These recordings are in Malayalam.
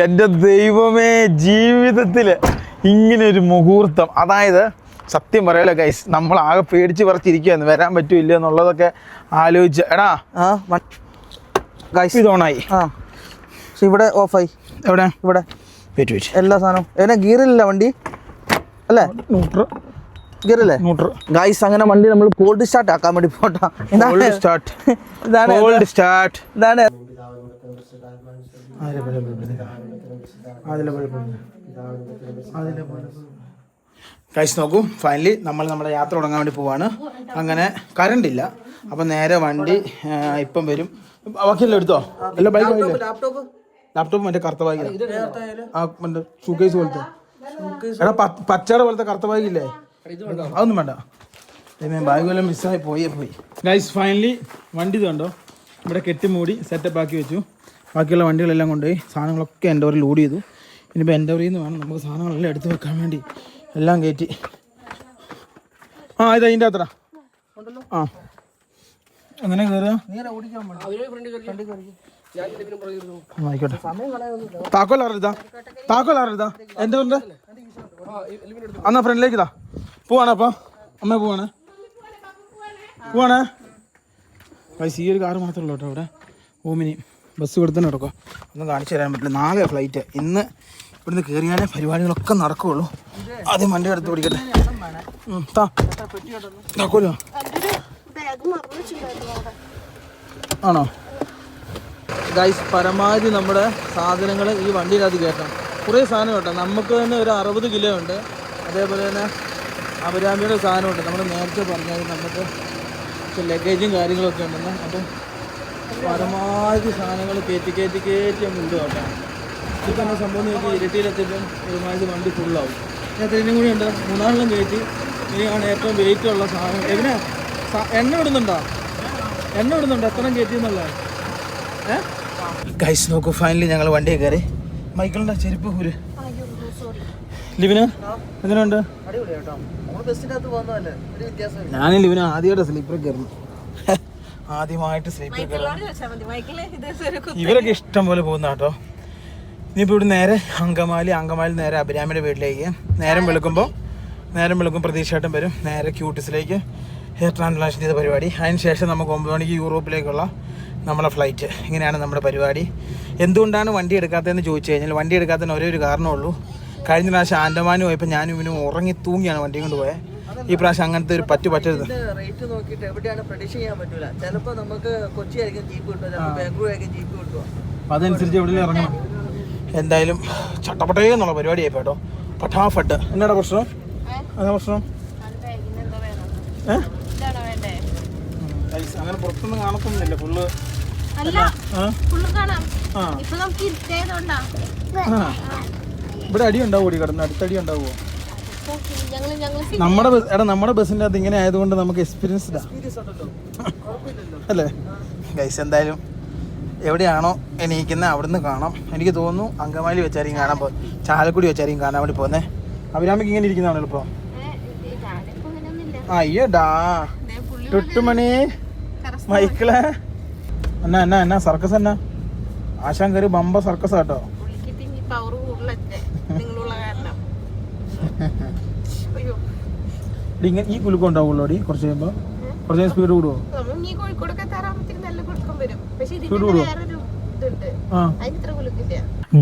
എൻ്റെ ദൈവമേ, ജീവിതത്തിൽ ഇങ്ങനൊരു മുഹൂർത്തം. അതായത് സത്യം പറയാലോ ഗൈസ്, നമ്മൾ ആകെ പേടിച്ച് പറിച്ചിരിക്കുകയായിരുന്നു, വരാൻ പറ്റൂല്ല എന്നുള്ളതൊക്കെ ആലോചിച്ച്. എടാ ഗൈസ് ഇതോണായി. ഇവിടെ ഓഫായി. എവിടെ? ഇവിടെ വെയിറ്റ് എല്ലാ സാധനവും എന്നെ ഗിയറില്ല വണ്ടി അല്ലേ? ഗിയറില്ലേ? ഗൈസ് അങ്ങനെ വണ്ടി നമ്മൾ കോൾഡ് സ്റ്റാർട്ട് ആക്കാൻ വേണ്ടി പോട്ടാ. ഇതാണ് ഗൈസ് നോക്കൂ, ഫൈനലി നമ്മൾ നമ്മുടെ യാത്ര തുടങ്ങാൻ വേണ്ടി പോവാണ്. അങ്ങനെ കറണ്ട് ഇല്ല, അപ്പം നേരെ വണ്ടി ഇപ്പം വരും. ബാക്കിയെല്ലാം എടുത്തോ? എല്ലാ ബൈക്ക് ആയില്ലേ? ലാപ്ടോപ്പ് മറ്റേ കറുത്ത ബാഗില്ല, ആ മറ്റേ ഷൂക്കേസ് പോലത്തെ. എടാ പച്ചയുടെ പോലത്തെ കറുത്ത ബാഗില്ലേ? അതൊന്നും വേണ്ട. ബാഗ് വല്ലതും മിസ്സായി പോയി. ഗൈസ് ഫൈനലി വണ്ടി ഇത് കണ്ടോ, ഇവിടെ കെട്ടിമൂടി സെറ്റപ്പ് ആക്കി വെച്ചു. ബാക്കിയുള്ള വണ്ടികളെല്ലാം കൊണ്ടുപോയി സാധനങ്ങളൊക്കെ എൻ്റെ ഓറിൽ ലോഡ് ചെയ്തു. ഇനിയിപ്പോൾ എൻ്റെ ഓറിൽ നിന്ന് വേണം നമുക്ക് സാധനങ്ങളെല്ലാം എടുത്ത് വെക്കാൻ വേണ്ടി. എല്ലാം കയറ്റി. ഇത് അതിൻ്റെ അത്ര അങ്ങനെ കയറുക. ആയിക്കോട്ടെ. താക്കോലാറിതാ എൻ്റെ ഉണ്ട്. എന്നാ ഫ്രണ്ടിലേക്ക് ഇതാ പോവാണ്. അപ്പം അമ്മ പോവാണ്. പൈസ ഈ ഒരു കാറ് മാത്രമേ ഉള്ളൂ കേട്ടോ ഇവിടെ. ഓമിനി ബസ് ഇവിടെ തന്നെ എടുക്കുക. ഒന്നും കാണിച്ചു തരാൻ പറ്റില്ല. 4 ഫ്ലൈറ്റ്. ഇന്ന് ഇവിടുന്ന് കയറിയാലേ പരിപാടികളൊക്കെ നടക്കുകയുള്ളൂ. ആദ്യം വണ്ടി എടുത്ത് പിടിക്കട്ടെ. താക്കോലോ ആണോ? ഗൈസ് പരമാവധി നമ്മുടെ സാധനങ്ങൾ ഈ വണ്ടിയിലത് കയറ്റണം. കുറേ സാധനം കേട്ടോ. നമുക്ക് തന്നെ ഒരു 60 കിലോ ഉണ്ട്. അതേപോലെ തന്നെ അഭിരാമിയുടെ സാധനമുണ്ട്. നമ്മൾ നേരത്തെ പറഞ്ഞാൽ നമുക്ക് ലഗേജും കാര്യങ്ങളൊക്കെ ഉണ്ടെന്ന്. അപ്പം പരമാവധി സാധനങ്ങൾ കയറ്റി അങ്ങ് ഉണ്ട് കേട്ടോ. ഇപ്പം എന്താ സംഭവം നോക്കി ഇരട്ടിയിലെത്തിയപ്പം ഒരുമാതിരി വണ്ടി ഫുള്ളാവും. ഇതിനും കൂടി ഉണ്ട്. 3 കയറ്റി. ഇനിയാണ് ഏറ്റവും വെയിറ്റ് ഉള്ള സാധനം. എണ്ണ വിടുന്നുണ്ടോ? എത്ര കയറ്റി എന്നുള്ളത്? ഗൈസ് നോക്കൂ, ഫൈനലി ഞങ്ങൾ വണ്ടിയെ കയറി. മൈക്കിളിൻ്റെ ചെരുപ്പ് ഊര്. ലിവിന് എങ്ങനെയുണ്ട്? ഞാനും ലിവിന് ആദ്യമായിട്ട് സ്ലീപ്പർ കയറുന്നു. ആദ്യമായിട്ട് സ്ലീപ്പർ കയറുന്നു. ഇവരൊക്കെ ഇഷ്ടം പോലെ പോകുന്ന കേട്ടോ. ഇനിയിപ്പോൾ ഇവിടെ നേരെ അങ്കമാലി നേരെ അഭിരാമിയുടെ വീട്ടിലേക്ക്. നേരം വെളുക്കും പ്രതീക്ഷയായിട്ടും വരും. നേരെ ക്യൂട്ടിസിലേക്ക് ഹെയർ ട്രാൻസ്പ്ലാന്റേഷൻ ചെയ്ത പരിപാടി. അതിന് ശേഷം നമുക്ക് 9 മണിക്ക് യൂറോപ്പിലേക്കുള്ള നമ്മളെ ഫ്ലൈറ്റ്. ഇങ്ങനെയാണ് നമ്മുടെ പരിപാടി. എന്തുകൊണ്ടാണ് വണ്ടി എടുക്കാത്തതെന്ന് ചോദിച്ചു കഴിഞ്ഞാൽ, വണ്ടി എടുക്കാത്തതിന് ഒരേ ഒരു കാരണമുള്ളൂ. കഴിഞ്ഞ പ്രാവശ്യം ആൻഡമാനും പോയപ്പോൾ ഞാനും ഇവനും ഉറങ്ങി തൂങ്ങിയാണ് വണ്ടി കൊണ്ട് പോയത്. ഈ പ്രാവശ്യം അങ്ങനത്തെ ഒരു പറ്റരുത്. റേറ്റ് നോക്കിയിട്ട് എവിടെയാണ് പ്രഡിക്ഷൻ ചെയ്യാൻ പറ്റില്ല. ചിലപ്പോൾ നമുക്ക് കൊച്ചി ആയിരിക്കും ജീപ്പ് കിട്ടുക, ചിലപ്പോൾ ബാംഗ്ലൂർ ആയിരിക്കും ജീപ്പ് കിട്ടുക. അതനുസരിച്ച് എവിടെ ഇറങ്ങണം. എന്തായാലും ചട്ടപ്പട്ടേ എന്നുള്ള പരിപാടിയായി കേട്ടോ. പട്ടാഫട്ട്. എന്നാടാ പ്രശ്നം? അതാ പ്രശ്നം. അങ്ങനെ പുറത്തൊന്നും കാണത്തൊന്നുമില്ല. ഫുള്ള് ഇവിടെ അടി ഉണ്ടാവുമോ? കിടന്ന് അടുത്തടി ഉണ്ടാവുമോ? നമ്മുടെ ബസ്സിൻ്റെ അകത്ത് ഇങ്ങനെ ആയതുകൊണ്ട് നമുക്ക് എക്സ്പീരിയൻസ്ഡാ അല്ലേ ഗൈസ്? എന്തായാലും എവിടെയാണോ എണീക്കുന്നത് അവിടുന്ന് കാണാം. എനിക്ക് തോന്നുന്നു അങ്കമാലി വെച്ചായിരിക്കും കാണാൻ ചാലക്കുടി വെച്ചായിരിക്കും കാണാൻ വേണ്ടി പോകുന്നത്. അഭിരാമിക്ക് ഇങ്ങനെ ഇരിക്കുന്നതാണ് എളുപ്പം. അയ്യടാ ടുട്ടുമണി മൈക്കിളെ എന്നാ സർക്കസ് എന്നാ ആശാൻ കയറി ബമ്പ സർക്കസ് കേട്ടോ. ഇങ്ങനെ ഈ കുലുക്കം ഉണ്ടാവുള്ളൂ ഡി. കുറച്ച് കഴിയുമ്പോൾ കുറച്ച് സ്പീഡ് കൂടുവോ? സ്പീഡ് കൂടുവോ?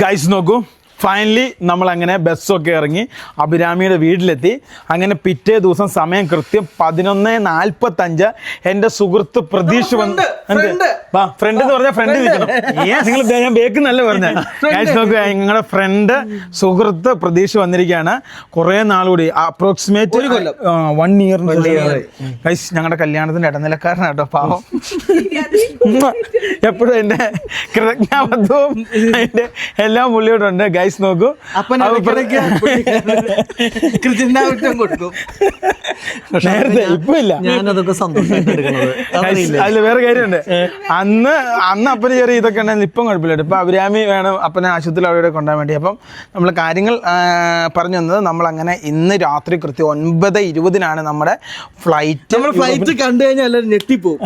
ഗൈസ് നോക്കൂ, ഫൈനലി നമ്മൾ അങ്ങനെ ബസ്സൊക്കെ ഇറങ്ങി അഭിരാമിയുടെ വീട്ടിലെത്തി. അങ്ങനെ പിറ്റേ ദിവസം സമയം കൃത്യം 11:45. എൻ്റെ സുഹൃത്ത് പ്രതീഷ് വന്ന് ഫ്രണ്ട് എന്ന് പറഞ്ഞാൽ ഫ്രണ്ട് നിൽക്കണം. നിങ്ങൾ ഞാൻ ബേക്കെന്നല്ല പറഞ്ഞ. ഗൈസ് നോക്കുക, നിങ്ങളുടെ ഫ്രണ്ട് സുഹൃത്ത് പ്രതീഷ് വന്നിരിക്കുകയാണ്. കുറേ നാളുകൂടി അപ്രോക്സിമേറ്റ് 1 ഇയർ ഗൈസ് ഞങ്ങളുടെ കല്യാണത്തിൻ്റെ ഇടനിലക്കാരനാട്ടോ പാവം. എപ്പോഴും എൻ്റെ കൃതജ്ഞാബദ്ധവും അതിൻ്റെ എല്ലാം പുള്ളിയോടുണ്ട് ഗൈസ്. ഗൈസ് നോക്കൂ. നേരത്തെ ഇപ്പൊ ഇല്ല, ഞാനതൊക്കെ സന്തോഷമായിട്ട് എടുക്കുന്നത്. അതിൽ വേറെ കാര്യമുണ്ട്. അന്ന് അപ്പന് ചെറിയ ഇതൊക്കെ ഉണ്ടായിരുന്നു, ഇപ്പം കുഴപ്പമില്ല. ഇപ്പൊ അഭിരാമി വേണം അപ്പനെ ആശുപത്രിയിൽ അവിടെ കൊണ്ടുപോകാൻ വേണ്ടി. അപ്പം നമ്മൾ കാര്യങ്ങൾ പറഞ്ഞു വന്നത്, നമ്മളങ്ങനെ ഇന്ന് രാത്രി കൃത്യം 9:20 നമ്മുടെ ഫ്ലൈറ്റ്. നമ്മൾ ഫ്ലൈറ്റ് കണ്ടു കഴിഞ്ഞാൽ എല്ലാവരും ഞെട്ടിപ്പോവും.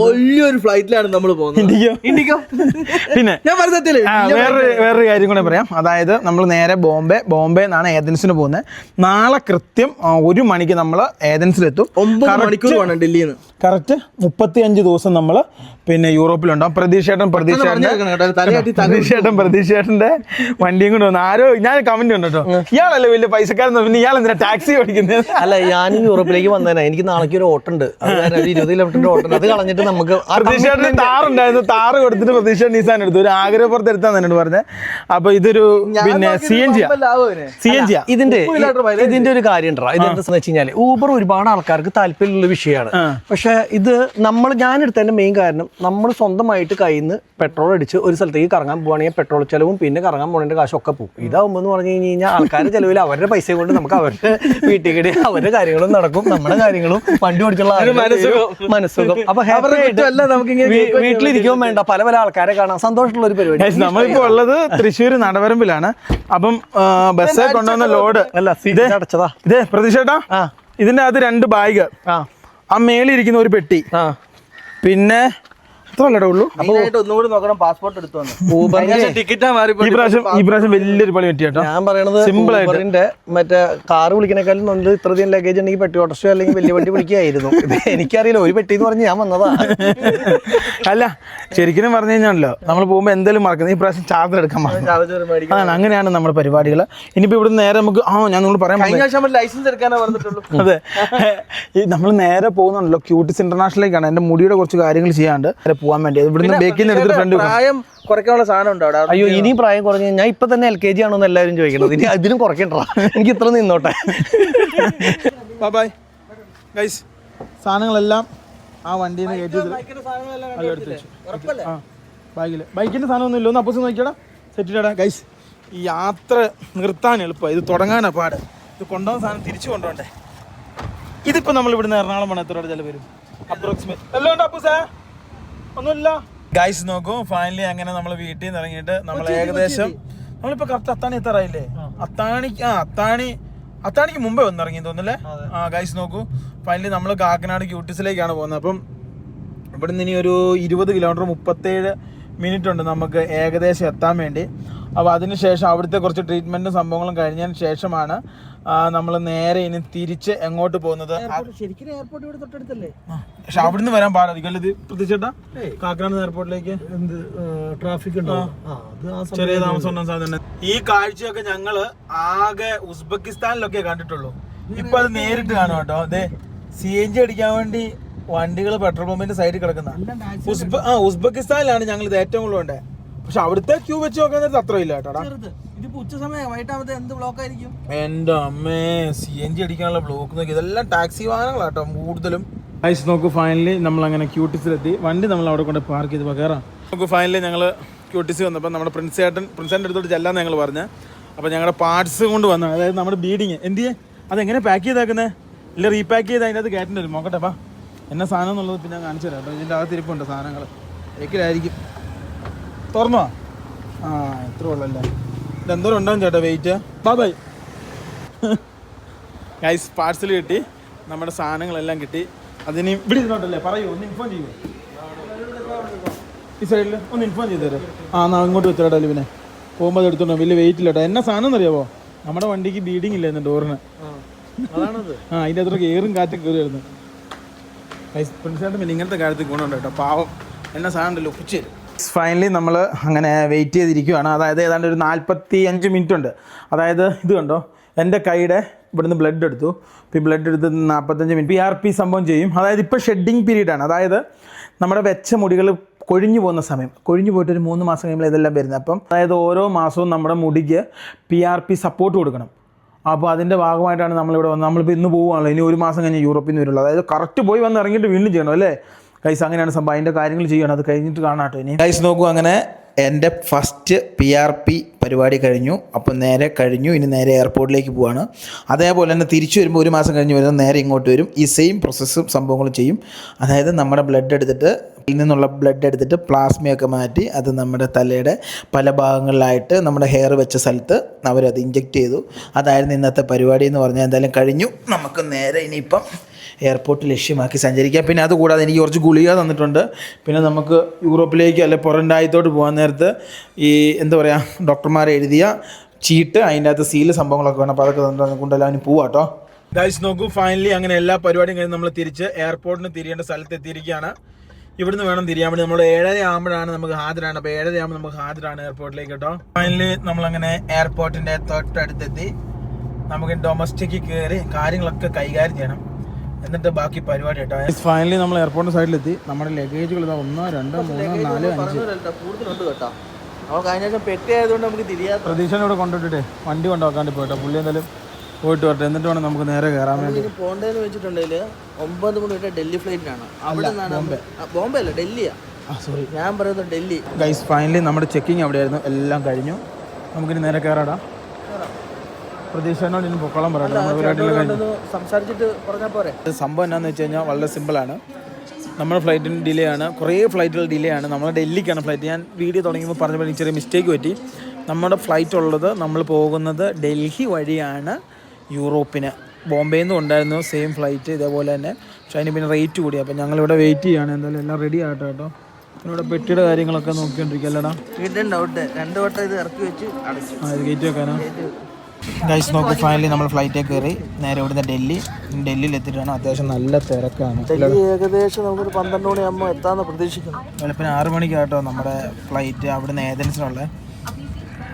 വലിയൊരു ഫ്ലൈറ്റിലാണ് നമ്മൾ പോകുന്നത്. പിന്നെ വേറൊരു കാര്യം കൂടെ പറയാം. അതായത് നമ്മൾ നേരെ ബോംബെ നിന്നാണ് ഏതൻസിന് പോകുന്നത്. നാളെ കൃത്യം 1 മണിക്ക് നമ്മൾ ഏതൻസിലെത്തും. 9 മണിക്കൂർ വേണം ഡൽഹിയിൽ നിന്ന്. കറക്റ്റ് 35 ദിവസം നമ്മൾ പിന്നെ യൂറോപ്പിലുണ്ടാവും. പ്രതീക്ഷേട്ടന്റെ വണ്ടിയും കൊണ്ട് വന്നു. ആരോ ഞാൻ കമന്റ് ഉണ്ട് കേട്ടോ, ഇയാളല്ലേ വലിയ പൈസക്കാരൻ, പിന്നെ ഇയാൾ എന്തിനാ ടാക്സി ഓടിക്കുന്നത്? അല്ല, ഞാനും യൂറോപ്പിലേക്ക് വന്നേനാ. എനിക്ക് നാളേക്ക് ഒരു ഓട്ടുണ്ട്, 20 കിലോമീറ്ററിന്റെ ഓട്ടുണ്ട്. അത് കളഞ്ഞിട്ട് നമുക്ക് പ്രതീക്ഷേട്ടന് താറുണ്ടായിരുന്നു, താറ് കൊടുത്തിട്ട് പ്രതീക്ഷ നിസാൻ എടുത്തു. ഒരു ആഗ്രഹപ്പുറത്ത് എടുത്താന്ന് എന്നോട് പറഞ്ഞത്. അപ്പൊ ഇതൊരു പിന്നെ CNG. ഇതിന്റെ ഒരു കാര്യം ഉണ്ടോ, ഇതെന്താന്ന് വെച്ച് കഴിഞ്ഞാല് ഊബർ ഒരുപാട് ആൾക്കാർക്ക് താല്പര്യമുള്ള വിഷയമാണ്. പക്ഷെ ഇത് ഞാൻ എടുത്തതിന്റെ മെയിൻ കാരണം, നമ്മൾ സ്വന്തമായിട്ട് കയ്യിൽ നിന്ന് പെട്രോൾ അടിച്ച് ഒരു സ്ഥലത്തേക്ക് കറങ്ങാൻ പോവുകയാണെങ്കിൽ പെട്രോൾ ചെലവും പിന്നെ കറങ്ങാൻ പോകുന്നതിന്റെ കാശൊക്കെ പോകും. ഇതാവുമ്പോൾ എന്ന് പറഞ്ഞു കഴിഞ്ഞാൽ ആൾക്കാരുടെ ചെലവിൽ അവരുടെ പൈസ കൊണ്ട് നമുക്ക് അവരുടെ വീട്ടിൽ കൂടി അവരുടെ കാര്യങ്ങളും നടക്കും, നമ്മുടെ കാര്യങ്ങളും വണ്ടി ഓടിച്ചുള്ള മനസ്സുഖം. അപ്പൊ വീട്ടിലിരിക്കുമ്പോൾ വേണ്ട, പല പല ആൾക്കാരെ കാണാൻ സന്തോഷമുള്ള ഒരു പരിപാടി. നമ്മളിപ്പോ ഉള്ളത് തൃശ്ശൂർ നടവരമ്പിലാണ്. അപ്പം ബസ്സേ കൊണ്ടുവന്ന ലോഡ് അടച്ചതാ ഇതേ പ്രതീക്ഷേട്ടാ. ഇതിന്റെ അത് 2 ബാഗ്, ആ മേളിരിക്കുന്ന ഒരു പെട്ടി, പിന്നെ അത്രല്ലേ ഉള്ളൂ. ഒന്നുകൂടി നോക്കണം, പാസ്പോർട്ട് എടുത്തു വന്നു. ഈ പ്രാവശ്യം വലിയൊരു പണി പറ്റിയാട്ടോ. ഞാൻ പറയണത് സിമ്പിൾ ആയിട്ട് മറ്റേ കാറ് വിളിക്കണേക്കാളും നല്ലത് ഇത്രയധികം ലഗേജ് ഉണ്ടെങ്കിൽ പെട്ടി ഓട്ടോറിക്ഷ അല്ലെങ്കിൽ വലിയ വണ്ടി വിളിക്കുകയായിരുന്നു. എനിക്കറിയില്ല, ഒരു പെട്ടി എന്ന് പറഞ്ഞ് ഞാൻ വന്നതാ. അല്ല, ശരിക്കും പറഞ്ഞു കഴിഞ്ഞാണല്ലോ, നമ്മൾ പോകുമ്പോൾ എന്തായാലും മറക്കുന്നത് ഈ പ്രാവശ്യം ചാർജർ എടുക്കാൻ മറന്നു. അതാണ്, അങ്ങനെയാണ് നമ്മുടെ പരിപാടികൾ. ഇനിയിപ്പോ ഇവിടെ നേരെ നമുക്ക് ഞാൻ നിങ്ങൾ പറയാൻ ലൈസൻസ് എടുക്കാനേ പറഞ്ഞിട്ടുള്ളൂ. അതെ, നമ്മൾ നേരെ പോകുന്നുണ്ടല്ലോ ക്യൂട്ടിസ് ഇന്റർനാഷണലിലേക്കാണ്. എന്റെ മുടിയുടെ കുറച്ച് കാര്യങ്ങൾ ചെയ്യാണ്ട് പോകാൻ വേണ്ടി. ഇവിടുന്ന് ബേക്കിൽ നിന്ന് എടുത്തിട്ട് പ്രായം കുറയ്ക്കാനുള്ള സാധനം ഉണ്ടോ അവിടെ? അയ്യോ, ഇനി പ്രായം കുറഞ്ഞു. ഞാൻ ഇപ്പൊ തന്നെ LKG ആണോന്ന് എല്ലാവരും ചോദിക്കുന്നത്. ഇനി അതിനും കുറയ്ക്കണ്ട, എനിക്ക് ഇത്ര നിന്നോട്ടെ. Bye guys. സാധനങ്ങളെല്ലാം ആ വണ്ടിയിൽ നിന്ന് കയറ്റി ബൈക്കിന്റെ സാധനമൊന്നും ഇല്ല. ഒന്ന് അപ്പോസ് നോക്കിയടാ, സെറ്റിടാ ഗൈസ്. ഈ യാത്ര നിർത്താൻ എളുപ്പമാണ്, ഇത് തുടങ്ങാനാ പാട്. ഇത് കൊണ്ടുപോകുന്ന സാധനം തിരിച്ചു കൊണ്ടുപോകണ്ടേ. ഇതിപ്പോ നമ്മൾ ഇവിടുന്ന് എറണാകുളം പോകണം, എത്ര ചില വരും അപ്രോക്സിമേറ്റ്? എല്ലാം ഉണ്ട് അപ്പൂസേ, ഒന്നുമില്ല. ഗൈസ് നോക്കൂ, ഫൈനലി അങ്ങനെ നമ്മൾ വീട്ടിൽ നിന്ന് ഇറങ്ങിയിട്ട് നമ്മൾ ഏകദേശം നമ്മളിപ്പോ കറക്റ്റ് അത്താണി എത്താറായില്ലേ? അത്താണിക്ക് മുമ്പേ വന്നിറങ്ങി തോന്നല്ലേ? ഗൈസ് നോക്കൂ, ഫൈനലി നമ്മൾ കാക്കനാട് ക്യൂട്ടിസിലേക്കാണ് പോകുന്നത്. അപ്പം ഇവിടുന്ന് ഇനി ഒരു 20 കിലോമീറ്റർ 37 മിനിറ്റ് ഉണ്ട് നമുക്ക് ഏകദേശം എത്താൻ വേണ്ടി. അപ്പോൾ അതിനുശേഷം അവിടുത്തെ കുറച്ച് ട്രീറ്റ്മെൻറ്റും സംഭവങ്ങളും കഴിഞ്ഞതിന് ശേഷമാണ് നമ്മൾ നേരെ ഇനി തിരിച്ച് എങ്ങോട്ട് പോകുന്നത്. ശരിക്കും എയർപോർട്ട് ഇവിടെ തൊട്ടടുത്തല്ലേ? പക്ഷെ അവിടുന്ന് വരാൻ പാടില്ല. ഇത് പ്രത്യേകിച്ചേട്ടാ കാക്കനാട് എയർപോർട്ടിലേക്ക് ട്രാഫിക് ചെറിയ താമസം ഉണ്ടാകാൻ സാധ്യത. ഈ കാഴ്ചയൊക്കെ ഞങ്ങള് ആകെ ഉസ്ബെക്കിസ്ഥാനിലൊക്കെ കണ്ടിട്ടുള്ളൂ. ഇപ്പൊ അത് നേരിട്ട് കാണും കേട്ടോ. അതെ, CNG അടിക്കാൻ വേണ്ടി വണ്ടികൾ പെട്രോൾ പമ്പിന്റെ സൈഡിൽ കിടക്കുന്ന ഉസ്ബെക്കിസ്ഥാനിലാണ് ഞങ്ങൾ ഇത് ഏറ്റവും കൂടുതൽ വേണ്ടത്. പക്ഷെ അവിടുത്തെ ക്യൂ വെച്ച് നോക്കാൻ നേരത്തെ അത്ര ഇല്ല കേട്ടോ. എന്റെ അമ്മേ, CNG അടിക്കാനുള്ള ബ്ലോക്ക് നോക്കി. ഇതെല്ലാം ടാക്സി വാഹനങ്ങളാട്ടോ കൂടുതലും. ഐസ് നോക്കൂ, ഫൈനലി നമ്മൾ അങ്ങനെ ക്യൂട്ടിസിലെത്തി. വണ്ടി നമ്മൾ അവിടെ കൊണ്ട് പാർക്ക് ചെയ്ത് കയറാം. നോക്കൂ, ഫൈനലി ഞങ്ങൾ ക്യൂട്ടിസ് വന്നപ്പോൾ നമ്മുടെ പ്രിൻസേട്ടൻ്റെ അടുത്തോട്ട് ചെല്ലാന്ന് ഞങ്ങൾ പറഞ്ഞ്. അപ്പോൾ ഞങ്ങളുടെ പാർട്സ് കൊണ്ട് വന്നു. അതായത് നമ്മുടെ ബീഡിങ് എന്തിയെ അതെങ്ങനെ പാക്ക് ചെയ്തേക്കുന്നത്, ഇല്ല റീപാക്ക് ചെയ്ത് അതിൻ്റെ അത് കയറ്റേണ്ടി വരും. നോക്കട്ടെ അപ്പം എന്നാ സാധനം എന്നുള്ളത് പിന്നെ ഞാൻ കാണിച്ചു തരാം കേട്ടോ. ഇതിൻ്റെ അകത്തിരിപ്പുണ്ട് സാധനങ്ങൾ, ഏക്കിലായിരിക്കും. തുറന്നോ? എത്ര ഉള്ളല്ലേ? ഇതെന്തോരം ഉണ്ടാവും ചേട്ടാ വെയിറ്റ്? ബൈ ഗൈസ്, പാർസൽ കിട്ടി, നമ്മുടെ സാധനങ്ങളെല്ലാം കിട്ടി. അതിന് ഇവിടെ ഇരുന്നോട്ടല്ലേ പറയൂ, ഒന്ന് ഇൻഫോം ചെയ്യൂ. ഈ സൈഡിൽ ഒന്ന് ഇൻഫോം ചെയ്ത് തരാം. എന്നാ ഇങ്ങോട്ട് വെച്ചോട്ടെ. പിന്നെ പോകുമ്പോൾ അത് എടുത്തോണ്ടോ, വലിയ വെയിറ്റ് ഇല്ല കേട്ടോ. എന്നാ സാധനം എന്നറിയാവോ, നമ്മുടെ വണ്ടിക്ക് ബീഡിങ് ഇല്ലായിരുന്നു ഡോറിന്. അതിൻ്റെ അത്ര കയറും കാറ്റും കയറി വരുന്നു. പ്രിൻസേട്ടൻ പിന്നെ ഇങ്ങനത്തെ കാര്യത്തിൽ ഗുണമുണ്ട് കേട്ടോ, പാവം. എന്നാ സാധനം ഉണ്ടല്ലോ ഒപ്പിച്ച് തരും. ഫൈനലി നമ്മൾ അങ്ങനെ വെയിറ്റ് ചെയ്തിരിക്കുകയാണ്. അതായത് ഏതാണ്ട് ഒരു 45 മിനിറ്റ് ഉണ്ട്. അതായത് ഇത് കണ്ടോ, എൻ്റെ കൈയുടെ ഇവിടുന്ന് ബ്ലഡ് എടുത്തു. ഇപ്പോൾ ഈ ബ്ലഡ് എടുത്ത് 45 മിനിറ്റ് PRP സംഭവം ചെയ്യും. അതായത് ഇപ്പോൾ ഷെഡിങ് പീരീഡാണ്. അതായത് നമ്മുടെ വെച്ച മുടികൾ കൊഴിഞ്ഞു പോകുന്ന സമയം, കൊഴിഞ്ഞു പോയിട്ട് ഒരു 3 മാസം കഴിയുമ്പോൾ ഇതെല്ലാം വരുന്നത്. അപ്പം അതായത് ഓരോ മാസവും നമ്മുടെ മുടിക്ക് PRP സപ്പോർട്ട് കൊടുക്കണം. അപ്പോൾ അതിൻ്റെ ഭാഗമായിട്ടാണ് നമ്മളിവിടെ വന്നത്. നമ്മളിപ്പോൾ ഇന്ന് പോവുകയാണല്ലോ, ഇനി 1 മാസം കഴിഞ്ഞ് യൂറോപ്പിൽ നിന്ന് വരുള്ളൂ. അതായത് കറക്റ്റ് പോയി വന്ന് ഇറങ്ങിയിട്ട് വീണ്ടും ചെയ്യണം അല്ലേ ഗൈസ്? അങ്ങനെയാണ് സംഭവം. അതിൻ്റെ കാര്യങ്ങൾ ചെയ്യണം, അത് കഴിഞ്ഞിട്ട് കാണാം കേട്ടോ. ഇനി ഗൈസ് നോക്കൂ, അങ്ങനെ എൻ്റെ ഫസ്റ്റ് PRP പരിപാടി കഴിഞ്ഞു. അപ്പം നേരെ കഴിഞ്ഞു, ഇനി നേരെ എയർപോർട്ടിലേക്ക് പോവാണ്. അതേപോലെ തന്നെ തിരിച്ചു വരുമ്പോൾ 1 മാസം കഴിഞ്ഞ് വരുന്നത് നേരെ ഇങ്ങോട്ട് വരും. ഈ സെയിം പ്രോസസ്സും സംഭവങ്ങളും ചെയ്യും. അതായത് നമ്മുടെ ബ്ലഡ് എടുത്തിട്ട് ഇതിൽ നിന്നുള്ള ബ്ലഡ് എടുത്തിട്ട് പ്ലാസ്മയൊക്കെ മാറ്റി അത് നമ്മുടെ തലയുടെ പല ഭാഗങ്ങളിലായിട്ട് നമ്മുടെ ഹെയർ വെച്ച സ്ഥലത്ത് അവരത് ഇഞ്ചെക്റ്റ് ചെയ്തു. അതായിരുന്നു ഇന്നത്തെ പരിപാടി എന്ന് പറഞ്ഞാൽ എന്തായാലും കഴിഞ്ഞു. നമുക്ക് നേരെ ഇനിയിപ്പം എയർപോർട്ട് ലക്ഷ്യമാക്കി സഞ്ചരിക്കാം. പിന്നെ അതുകൂടാതെ എനിക്ക് കുറച്ച് ഗുളിക തന്നിട്ടുണ്ട്. പിന്നെ നമുക്ക് യൂറോപ്പിലേക്ക് അല്ലെ പുറം രാജ്യത്തോട്ട് പോകാൻ നേരത്ത് ഈ എന്താ പറയുക ഡോക്ടർമാർ എഴുതിയ ചീട്ട്, അതിൻ്റെ അകത്ത് സീല് സംഭവങ്ങളൊക്കെ വേണം. അപ്പോൾ അതൊക്കെ കൊണ്ടെല്ലാം അവന് പോവാം കേട്ടോ. ഗൈസ് നോക്കൂ, ഫൈനലി അങ്ങനെ എല്ലാ പരിപാടിയും കഴിഞ്ഞ് നമ്മൾ തിരിച്ച് എയർപോർട്ടിന് തിരിയേണ്ട സ്ഥലത്ത് എത്തിയിരിക്കുകയാണ്. ഇവിടുന്ന് വേണം തിരിയാൻ വേണ്ടി. നമ്മൾ 7:30 ആകുമ്പോഴാണ് നമുക്ക് ഹാജരാണ്. അപ്പോൾ 7:30 ആകുമ്പോൾ നമുക്ക് ഹാജരാണ് എയർപോർട്ടിലേക്ക് കേട്ടോ. ഫൈനലി നമ്മളങ്ങനെ എയർപോർട്ടിൻ്റെ തൊട്ടടുത്തെത്തി. നമുക്ക് ഡൊമസ്റ്റിക്ക് കയറി കാര്യങ്ങളൊക്കെ കൈകാര്യം ചെയ്യണം, എന്നിട്ട് ബാക്കി പരിപാടി കേട്ടോ. ഫൈനലി നമ്മൾ എയർപോർട്ടിൻ്റെ സൈഡിലെത്തി. നമ്മുടെ ലഗേജുകൾ 1, 2, 3, 4, 5 കൂടുതലുണ്ട് കേട്ടോ. അപ്പോൾ കഴിഞ്ഞ ദിവസം പെട്ടി ആയതുകൊണ്ട് നമുക്ക് തിരിയാത്ത പ്രതീക്ഷനെ ഇവിടെ കൊണ്ടുവിട്ടിട്ടേ വണ്ടി കൊണ്ടുവെക്കാണ്ട് പോയിട്ടോ. പുള്ളി എന്തായാലും പോയിട്ട് വരട്ടെ, എന്നിട്ട് വേണം നമുക്ക് നേരെ കയറാൻ വേണ്ടി. പോണ്ടേന്ന് വെച്ചിട്ടുണ്ടെങ്കിൽ 9 മണി തൊട്ട് ഡൽഹി ഫ്ലൈറ്റിനാണ്. അവിടെ നിന്നാണ് ബോംബെ അല്ല ഡൽഹിയാ. സോറി, ഞാൻ പറയുന്നത് ഡൽഹി. ഗൈസ് ഫൈനലി നമ്മുടെ ചെക്കിങ് അവിടെയായിരുന്നു, എല്ലാം കഴിഞ്ഞു. നമുക്കിനി നേരെ കയറാടാ. പ്രതീക്ഷനോട് ഇനി പൊക്കോളം പറയട്ടെ. സംസാരിച്ചിട്ട് പറഞ്ഞാൽ പോരെ. സംഭവം എന്താണെന്ന് വെച്ച് കഴിഞ്ഞാൽ വളരെ സിമ്പിളാണ്. നമ്മുടെ ഫ്ലൈറ്റിന് ഡിലേ ആണ്, കുറേ ഫ്ലൈറ്റുകൾ ഡിലേ ആണ്. നമ്മൾ ഡൽഹിക്കാണ് ഫ്ലൈറ്റ്. ഞാൻ വീഡിയോ തുടങ്ങിയപ്പോൾ പറഞ്ഞപ്പോൾ എനിക്ക് ചെറിയ മിസ്റ്റേക്ക് പറ്റി. നമ്മുടെ ഫ്ലൈറ്റ് ഉള്ളത്, നമ്മൾ പോകുന്നത് ഡൽഹി വഴിയാണ് യൂറോപ്പിന്. ബോംബെയിൽ നിന്നും ഉണ്ടായിരുന്നു സെയിം ഫ്ലൈറ്റ് ഇതേപോലെ തന്നെ. പക്ഷേ അതിന് പിന്നെ റേറ്റ് കൂടി. അപ്പോൾ ഞങ്ങളിവിടെ വെയിറ്റ് ചെയ്യുകയാണ്. എന്തായാലും എല്ലാം റെഡി ആകട്ടെ കേട്ടോ. ഇവിടെ പെട്ടിയുടെ കാര്യങ്ങളൊക്കെ നോക്കിക്കൊണ്ടിരിക്കുക അല്ലടാ. വീട്ടിൽ ഡൗട്ട് 2 വട്ടം ഇത് ഇറക്കി വെച്ച് അടച്ചു. ഇത് കയറ്റി വെക്കാനാ. ഗൈസ് നോക്ക്, ഫൈനലി നമ്മൾ ഫ്ലൈറ്റിൽ കയറി നേരെ ഇവിടുന്ന് ഡൽഹിയിൽ എത്തിയിട്ടാണ്. അത്യാവശ്യം നല്ല തിരക്കാണ്. ഏകദേശം നമുക്കൊരു 12 മണിയാകുമ്പോൾ എത്താമെന്ന് പ്രതീക്ഷിക്കുന്നു. വെളുപ്പിന് 6 മണിക്കാട്ടോ നമ്മുടെ ഫ്ലൈറ്റ്. അവിടുന്ന് ഏതൻസിനുള്ള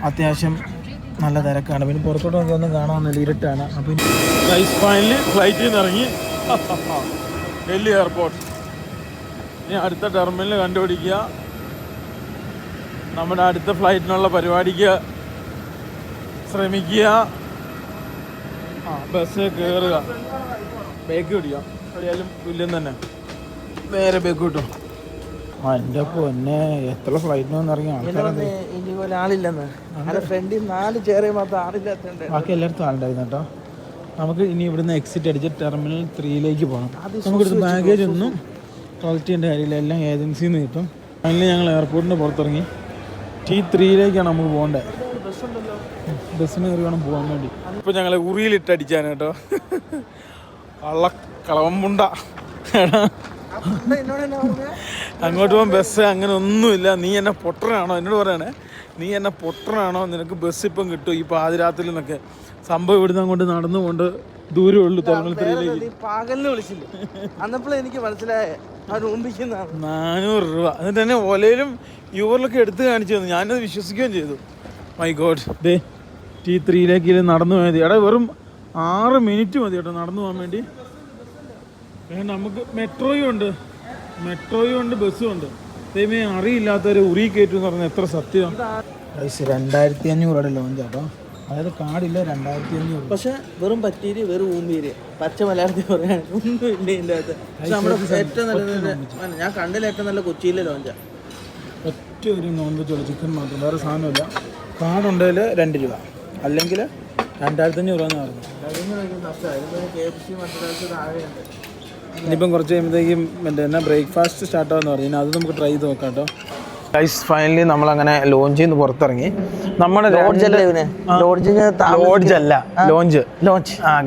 അത്യാവശ്യം നല്ല തിരക്കാണ്. പിന്നെ പുറത്തോട്ട് നോക്കി ഒന്നും കാണാമെന്നില്ല, ഇരുട്ടാണ്. അപ്പം ഗൈസ് ഫൈനലി ഫ്ലൈറ്റിൽ നിന്ന് ഇറങ്ങി ഡൽഹി എയർപോർട്ട്. ഇനി അടുത്ത ടെർമിനൽ കണ്ടുപിടിക്കുക, നമ്മുടെ അടുത്ത ഫ്ലൈറ്റിനുള്ള പരിപാടിക്ക് ശ്രമിക്കുക. ബസ് കയറുക, ബേക്ക് പിടിക്കാം. എവിടെയാലും തുല്യം തന്നെ. വേറെ ബേക്ക് കിട്ടും. എൻ്റെ പൊന്നെ, എത്ര ഫ്ലൈറ്റിനൊന്നും ഇറങ്ങി ആൾക്കാരെ. ഇതുപോലെ ആളില്ലെന്ന് ഫ്രണ്ടിൽ 4 ചെയർ മാത്രം ആളില്ലാത്തതുണ്ട്. ബാക്കി എല്ലായിടത്തും ആളുണ്ടായിരുന്നു കേട്ടോ. നമുക്ക് ഇനി ഇവിടുന്ന് എക്സിറ്റ് അടിച്ച് ടെർമിനൽ 3ലേക്ക് പോകണം. നമുക്കിവിടുത്തെ ബാഗേജ് ഒന്നും കളക്ട് ചെയ്യേണ്ട കാര്യമില്ല, എല്ലാം ഏജൻസിയിൽ നിന്ന് കിട്ടും. അതിന് ഞങ്ങൾ എയർപോർട്ടിൻ്റെ പുറത്തിറങ്ങി T3ലേക്കാണ് നമുക്ക് പോകേണ്ടത്. ബസ്സിന് കയറി വേണം പോകാൻ വേണ്ടി. ഇപ്പോൾ ഞങ്ങൾ ഉറിയിലിട്ടടിച്ചാണ് കേട്ടോ. കളവമ്പുണ്ട അങ്ങോട്ട് പോകാൻ ബസ് അങ്ങനെ ഒന്നുമില്ല. നീ എന്നെ പൊട്ടനാണോ എന്നോട് പറയണേ, നീ എന്നെ പൊട്ടനാണോ, നിനക്ക് ബസ് ഇപ്പം കിട്ടും ഈ പാതിരാത്രിയിൽ നിന്നൊക്കെ. സംഭവം ഇവിടുന്ന് അങ്ങോട്ട് നടന്നു കൊണ്ട് ദൂരമേ ഉള്ളൂ ടെർമിനൽ 3ലേക്ക്. പകലിന് വിളിച്ചില്ല, അന്നപ്പോഴും എനിക്ക് മനസ്സിലായ 400 രൂപ. എന്നിട്ട് തന്നെ ഓലയിലും യൂബറിലൊക്കെ എടുത്ത് കാണിച്ചു തന്നു. ഞാനത് വിശ്വസിക്കുകയും ചെയ്തു. My God. ഡേ T3ലേക്ക് നടന്നു പോയത്. എടാ വെറും 6 മിനിറ്റ് മതി കേട്ടോ നടന്നു പോകാൻ വേണ്ടി. പിന്നെ നമുക്ക് മെട്രോയും ഉണ്ട് ബസ്സും ഉണ്ട്. ദൈവമേ, അറിയില്ലാത്തവർ ഉറി കയറ്റും എന്ന് പറഞ്ഞാൽ എത്ര സത്യം. 2500 ലോഞ്ച് കേട്ടോ. അതായത് കാർഡില്ല, 2500. പക്ഷെ വെറും പറ്റീര്, വെറും ഊമ്പീര്, പച്ച മലയാളത്തിൽ പറയാൻ ഒന്നും ഇല്ല ഇതിൻ്റെ അകത്ത്. പക്ഷെ നമ്മുടെ ഏറ്റവും നല്ല, ഞാൻ കണ്ടില്ല ഏറ്റവും നല്ല കൊച്ചിയിലെ ലോഞ്ചാണ്. ഒറ്റ ഒരു നോൺ വെജ് ഉള്ളു, ചിക്കൻ മാത്രം, വേറെ സാധനമില്ല. കാർഡുണ്ടെങ്കിൽ 2 രൂപ, അല്ലെങ്കിൽ 2500 രൂപ എന്ന് പറഞ്ഞു. ഇനിയിപ്പം കുറച്ച് കഴിയുമ്പോഴത്തേക്കും മറ്റേ ബ്രേക്ക്ഫാസ്റ്റ് സ്റ്റാർട്ടാവെന്ന് പറഞ്ഞു. അത് നമുക്ക് ട്രൈ ചെയ്ത് നോക്കാം കേട്ടോ. ഗൈസ് ഫൈനലി നമ്മളങ്ങനെ ലോഞ്ചിൽ നിന്ന് പുറത്തിറങ്ങി. നമ്മുടെ ലോഞ്ച്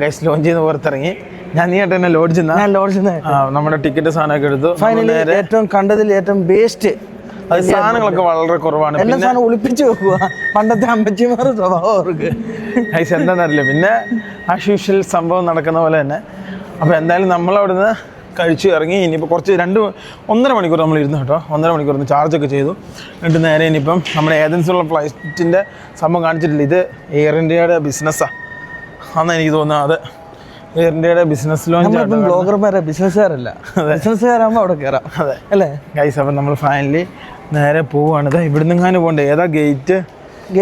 ഗൈസ് ലോഞ്ചിൽ നിന്ന് പുറത്തിറങ്ങി. ഞാൻ നീ ഏട്ടന്നെ ലോഡ്ജിൽ നമ്മുടെ ടിക്കറ്റ് സാധനമൊക്കെ എടുത്തു. ഫൈനലി ഏറ്റവും കണ്ടതിൽ ഏറ്റവും ബേസ്റ്റ് അത് സാധനങ്ങളൊക്കെ വളരെ കുറവാണ്. എല്ലാ സാധനം ഒളിപ്പിച്ച് വെക്കുക, പണ്ടത്തെ അമ്മച്ചിമാർ സ്വഭാവം അവർക്ക്. ഗൈസ് എന്താണെന്നറിയില്ല, പിന്നെ ആസ് യൂഷ്വൽ സംഭവം നടക്കുന്ന പോലെ തന്നെ. അപ്പോൾ എന്തായാലും നമ്മളവിടുന്ന് കഴിച്ച് ഇറങ്ങി. ഇനിയിപ്പോൾ കുറച്ച് 1.5 മണിക്കൂർ നമ്മൾ ഇരുന്നു കേട്ടോ. 1.5 മണിക്കൂർ ചാർജൊക്കെ ചെയ്തു. എന്നിട്ട് നേരെ ഇനിയിപ്പം നമ്മുടെ ഏജൻസിയുള്ള ഫ്ലൈറ്റിൻ്റെ സംഭവം കാണിച്ചിട്ടില്ല. ഇത് എയർ ഇന്ത്യയുടെ ബിസിനസ്സാണ് അന്ന് എനിക്ക് തോന്നുന്നത്. അത് എയർ ഇന്ത്യയുടെ ബിസിനസ് ലോഞ്ച്. ബ്ലോഗർമാരെ ബിസിനസ്സുകാരല്ല, ബിസിനസ്സുകാരാകുമ്പോൾ അവിടെ കയറാം. അതെ അല്ലേ ഗൈസ്. അപ്പം നമ്മൾ ഫൈനലി നേരെ പോവുകയാണ്. ഇവിടുന്ന് എങ്ങാനും പോകണ്ടേ, ഏതാ ഗേറ്റ്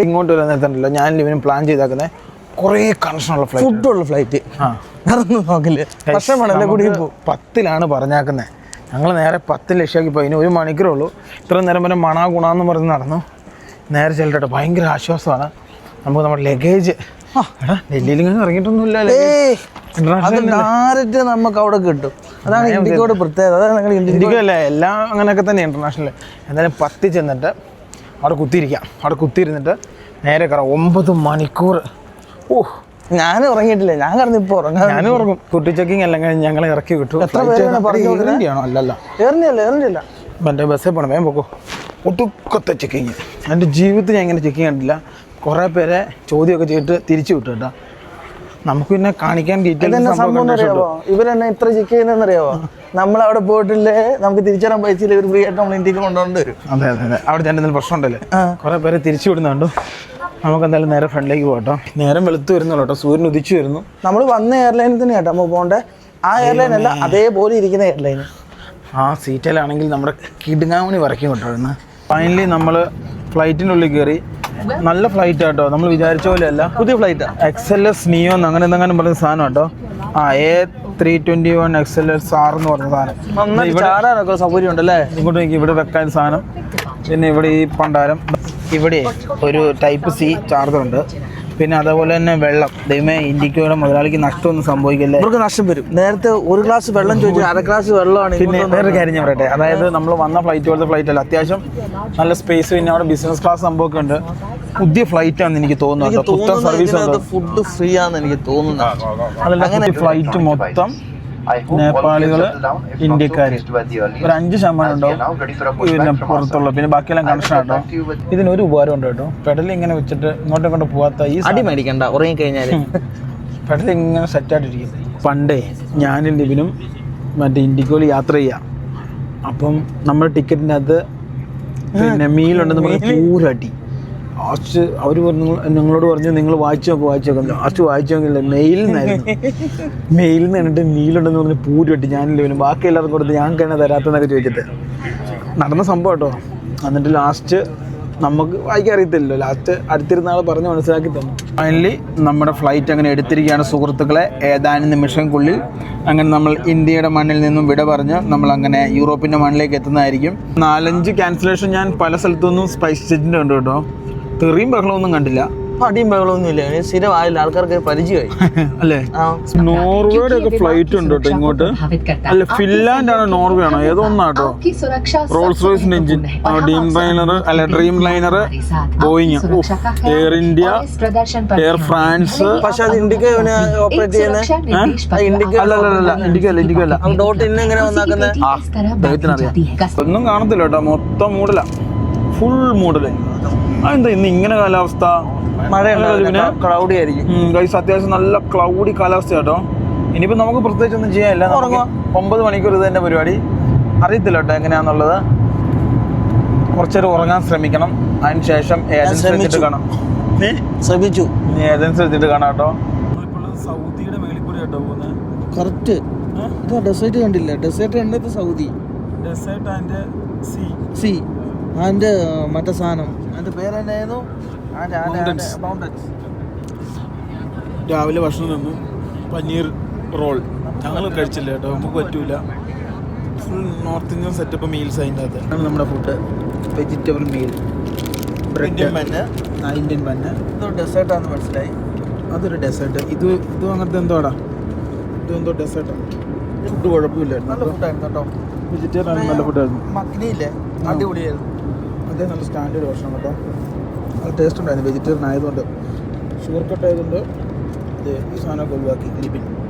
ഇങ്ങോട്ട് വരാൻ നേരത്തല്ലോ. ഞാൻ ഇവനും പ്ലാൻ ചെയ്താക്കുന്നത് കുറേ കണക്ഷനുള്ള ഫ്ലൈറ്റ്, ഫുഡുള്ള ഫ്ലൈറ്റ്. നോക്കില്ലേ, പക്ഷേ 10 പറഞ്ഞാക്കുന്നത്. ഞങ്ങൾ നേരെ 10 ലക്ഷമാക്കി പോയി. ഇനി 1 മണിക്കൂറേ ഉള്ളൂ. ഇത്ര നേരം വരെ മണാ ഗുണാന്ന് പറഞ്ഞ് നടന്നു. നേരെ ചെല്ലട്ടെ. ഭയങ്കര ആശ്വാസമാണ് നമുക്ക് നമ്മുടെ ലഗേജ്. എടാ ഡൽഹിയിൽ ഇങ്ങനെ ഇറങ്ങിയിട്ടൊന്നുമില്ല. ഡയറക്റ്റ് നമുക്ക് അവിടെ കിട്ടും. അതാണ് ഇന്ത്യക്കോട് പ്രത്യേകത. അതാണ് നിങ്ങൾ ഇന്ത്യക്കോ അല്ലേ എല്ലാം അങ്ങനെയൊക്കെ തന്നെ ഇന്റർനാഷണൽ. എന്തായാലും 10 ചെന്നിട്ട് അവിടെ കുത്തിയിരിക്കാം. അവിടെ കുത്തിയിരുന്നിട്ട് നേരെ കയറാം. 9 മണിക്കൂർ. ഞാനും ഉറങ്ങിയിട്ടില്ല. ഞാൻ കാരണം ഇപ്പോൾ ഉറങ്ങാൻ. ഞാനും ഉറങ്ങും. കുട്ടി ചെക്കിങ് എല്ലാം കഴിഞ്ഞ് ഞങ്ങൾ ഇറക്കി വിട്ടു. എത്ര പേരാണ് പറഞ്ഞു? ആണോ? അല്ലല്ല, ഏറിനില്ല. എൻ്റെ ബസ്സിൽ പോകണം. വേഗം പോക്കോ. ഒട്ടുക്കത്തെ ചെക്കിങ്. എൻ്റെ ജീവിതത്തിൽ ഞാൻ ഇങ്ങനെ ചെക്കിങ് കണ്ടില്ല. കുറേ പേരെ ചോദ്യമൊക്കെ ചെയ്തിട്ട് തിരിച്ചു വിട്ടു കേട്ടോ. നമുക്ക് പിന്നെ കാണിക്കാൻ ഇവരെന്നെ ഇത്ര ചെക്ക് ചെയ്യുന്നറിയാവോ? നമ്മളവിടെ പോയിട്ടില്ലേ, നമുക്ക് തിരിച്ചറിയാൻ പൈസയില്ല. ഇവർ ഫ്രീ ആയിട്ട് നമ്മൾ ഇന്ത്യക്ക് കൊണ്ടുകൊണ്ട് വരും. അതെ. അവിടെ ഞാൻ എന്തെങ്കിലും പ്രശ്നം ഉണ്ടല്ലേ? കുറേ പേരെ തിരിച്ചു വിടുന്നുണ്ടോ? നമുക്ക് എന്തായാലും നേരെ ഫ്രണ്ടിലേക്ക് പോകട്ടോ. നേരം വെളുത്ത് വരുന്നുള്ളൂ കേട്ടോ. സൂര്യൻ ഉദിച്ചു വരുന്നു. നമ്മൾ വന്ന എയർലൈനിൽ തന്നെ കേട്ടോ നമ്മൾ പോകണ്ടേ. ആ എയർലൈൻ അല്ല, അതേപോലെ ഇരിക്കുന്ന എയർലൈൻ. ആ സീറ്റിലാണെങ്കിൽ നമ്മുടെ കിടുങ്ങാമണി വരയ്ക്കും കേട്ടോ. ഫൈനലി നമ്മൾ ഫ്ലൈറ്റിനുള്ളിൽ കയറി. നല്ല ഫ്ലൈറ്റ് കേട്ടോ. നമ്മൾ വിചാരിച്ച പോലെ അല്ല. പുതിയ ഫ്ലൈറ്റ് XLS Neo അങ്ങനെ എന്തെങ്കിലും പറയുന്ന സാധനം കേട്ടോ. A321 XLS R എന്ന് പറഞ്ഞ സാധനം. ചാടാനൊക്കെ സൗകര്യം ഉണ്ടല്ലേ? ഇങ്ങോട്ട് നോക്കി. ഇവിടെ വെക്കാൻ സാധനം. പിന്നെ ഇവിടെ ഈ പണ്ടാരം. ഇവിടെ ഒരു Type C ചാർജറുണ്ട്. പിന്നെ അതേപോലെ തന്നെ വെള്ളം. ദൈവമേ, ഇന്ത്യക്കോടെ മുതലാളിക്ക് നഷ്ടമൊന്നും സംഭവിക്കില്ലേ? ഇവർക്ക് നഷ്ടം വരും. നേരത്തെ ഒരു ഗ്ലാസ് വെള്ളം ചോദിച്ചു, അര ഗ്ലാസ് വെള്ളമാണ്. പിന്നെ വേറൊരു കാര്യം ഞാൻ പറയട്ടെ. അതായത് നമ്മൾ വന്ന ഫ്ലൈറ്റ് പോലത്തെ ഫ്ലൈറ്റ് അല്ല. അത്യാവശ്യം നല്ല സ്പേസ്. പിന്നെ അവിടെ ബിസിനസ് ക്ലാസ് സംഭവമൊക്കെ ഉണ്ട്. പുതിയ ഫ്ലൈറ്റ് ആണെന്ന് എനിക്ക് തോന്നുന്നു. പുത്തൻ സർവീസ് ഉണ്ട്. ഫുഡ് ഫ്രീ ആണെന്ന് എനിക്ക് തോന്നുന്നു. അതല്ല, ഫ്ലൈറ്റ് മൊത്തം നേപ്പാളികള്, ഇന്ത്യക്കാര് ഒരു 5% ഉണ്ടാവും. പിന്നെ പുറത്തുള്ള പിന്നെ ബാക്കിയെല്ലാം കണക്ഷൻ ആട്ടോ. ഇതിനൊരു ഉപകാരം ഉണ്ട് കേട്ടോ. പെഡൽ ഇങ്ങനെ വെച്ചിട്ട് ഇങ്ങോട്ടും ഇങ്ങോട്ട് പോവാത്ത ഈ അടി മേടിക്കണ്ട. ഉറങ്ങിക്കഴിഞ്ഞാൽ പെഡൽ ഇങ്ങനെ സെറ്റായിട്ടിരിക്കും. പണ്ടേ ഞാനും ലിബിനും മറ്റേ ഇന്ത്യക്കോയിൽ യാത്ര ചെയ്യാം. അപ്പം നമ്മുടെ ടിക്കറ്റിൻ്റെ അകത്ത് പിന്നെ മീലുണ്ടെന്ന് പറഞ്ഞ് പൂരടി. ലാസ്റ്റ് അവർ ഞങ്ങളോട് പറഞ്ഞു നിങ്ങൾ വായിച്ചു നോക്കും. ലാസ്റ്റ് വായിച്ചു നോക്കില്ല. മെയിലിൽ നിന്ന് എന്നിട്ട് മീലുണ്ടെന്ന് പറഞ്ഞ് പൂരട്ടി. ഞാനില്ല പിന്നെ ബാക്കി എല്ലാവർക്കും കൊടുത്ത് ഞങ്ങൾക്ക് തന്നെ തരാത്തെന്നൊക്കെ ചോദിച്ചിട്ട് നടന്ന സംഭവം കേട്ടോ. എന്നിട്ട് ലാസ്റ്റ് നമുക്ക് വായിക്കാൻ അറിയത്തില്ലല്ലോ. ലാസ്റ്റ് അടുത്തിരുന്ന ആൾ പറഞ്ഞ് മനസ്സിലാക്കി തന്നു. ഫൈനലി നമ്മുടെ ഫ്ലൈറ്റ് അങ്ങനെ എടുത്തിരിക്കുകയാണ് സുഹൃത്തുക്കളെ. ഏതാനും നിമിഷങ്ങൾക്കുള്ളിൽ അങ്ങനെ നമ്മൾ ഇന്ത്യയുടെ മണ്ണിൽ നിന്നും വിട പറഞ്ഞ് നമ്മൾ അങ്ങനെ യൂറോപ്പിൻ്റെ മണ്ണിലേക്ക് എത്തുന്നതായിരിക്കും. 4-5 ക്യാൻസലേഷൻ ഞാൻ പല സ്ഥലത്തുനിന്നും സ്പൈസ് ജെറ്റിൻ്റെ ഉണ്ട് കേട്ടോ. തെറിയും ബഹളമൊന്നും കണ്ടില്ല. അടിയും ബഹളമൊന്നും ഇല്ല. സ്ഥിരമായില്ല, ആൾക്കാർക്ക് പരിചയമായി അല്ലേ? നോർവേയുടെ ഒക്കെ ഫ്ലൈറ്റ് ഉണ്ട് കേട്ടോ ഇങ്ങോട്ട്. അല്ല, ഫിൻലാൻഡ് ആണോ നോർവേ ആണോ ഏതോ ഒന്നാട്ടോ. റോൾസ് റോയ്സിന്റെ engine, Dreamliner, Boeing, air India, air France. പക്ഷെ അത് ഇന്ത്യക്ക് ഓപ്പറേറ്റ് ചെയ്യുന്നത് ഇന്ത്യക്കല്ല. ഡോട്ട് ഇന്ന് എങ്ങനെ വന്നാക്കുന്നത് ദൈവത്തിനറിയാം. ഒന്നും കാണത്തില്ല കേട്ടോ. മൊത്തം മൂടല, ഫുൾ മൂടല്. അതെന്താ ഇന്ന് ഇങ്ങനെ കാലാവസ്ഥ? ക്ലൗഡി ആയിരിക്കും ഗൈസ്. അത്യാവശ്യം നല്ല ക്ലൗഡി കാലാവസ്ഥ കേട്ടോ. ഇനിയിപ്പോൾ നമുക്ക് പ്രത്യേകിച്ച് ഒന്നും ചെയ്യാനില്ല. 9 മണിക്കൂർ ഇത് തന്നെ പരിപാടി. അറിയത്തില്ല കേട്ടോ എങ്ങനെയാണെന്നുള്ളത്. കുറച്ചേരം ഉറങ്ങാൻ ശ്രമിക്കണം. അതിന് ശേഷം ഏജൻസി എടുത്തിട്ട് കാണാം. ശ്രമിച്ചു. ഏജൻസി എടുത്തിട്ട് കാണാം കേട്ടോ. സൗദിയുടെ മേളിൽ കൂടി കേട്ടോ പോകുന്നത്. കറക്റ്റ്. ഡെസേർട്ട് കണ്ടില്ല? ഡെസേർട്ട് കണ്ടത് സൗദി. ഡെസേർട്ട് ആൻഡ് സി അതിൻ്റെ മറ്റേ സാധനം അതിൻ്റെ പേരെന്നായിരുന്നു? രാവിലെ ഭക്ഷണം തന്നു. പനീർ റോൾ ഞങ്ങൾ കഴിച്ചില്ല കേട്ടോ. നമുക്ക് പറ്റൂല. Full north Indian setup meals അതിൻ്റെ അകത്ത്. നമ്മുടെ food vegetable meal, bread, Indian bun. ഇതൊരു ഡെസേർട്ടാണെന്ന് മനസ്സിലായി. അതൊരു ഡെസേർട്ട്. ഇതും അങ്ങനത്തെ എന്തോടാ. ഇതെന്തോ ഡെസേർട്ടാണ്. ഫുഡ് കുഴപ്പമില്ലായിരുന്നു. നല്ല ഫുഡായിരുന്നു കേട്ടോ. വെജിറ്റേറിയൻ നല്ല ഫുഡായിരുന്നു. മഗ്നിയില്ലേ, അടിപൊളിയായിരുന്നു. അതേ നല്ല സ്റ്റാൻഡേർഡ് ഭക്ഷണം കേട്ടോ. നല്ല ടേസ്റ്റ് ഉണ്ടായിരുന്നു. വെജിറ്റേറിയൻ ആയതുകൊണ്ട്, ഷുഗർ കട്ട് ആയതുകൊണ്ട് ഈ സാധനമൊക്കെ ഒഴിവാക്കി. ലിബിൻ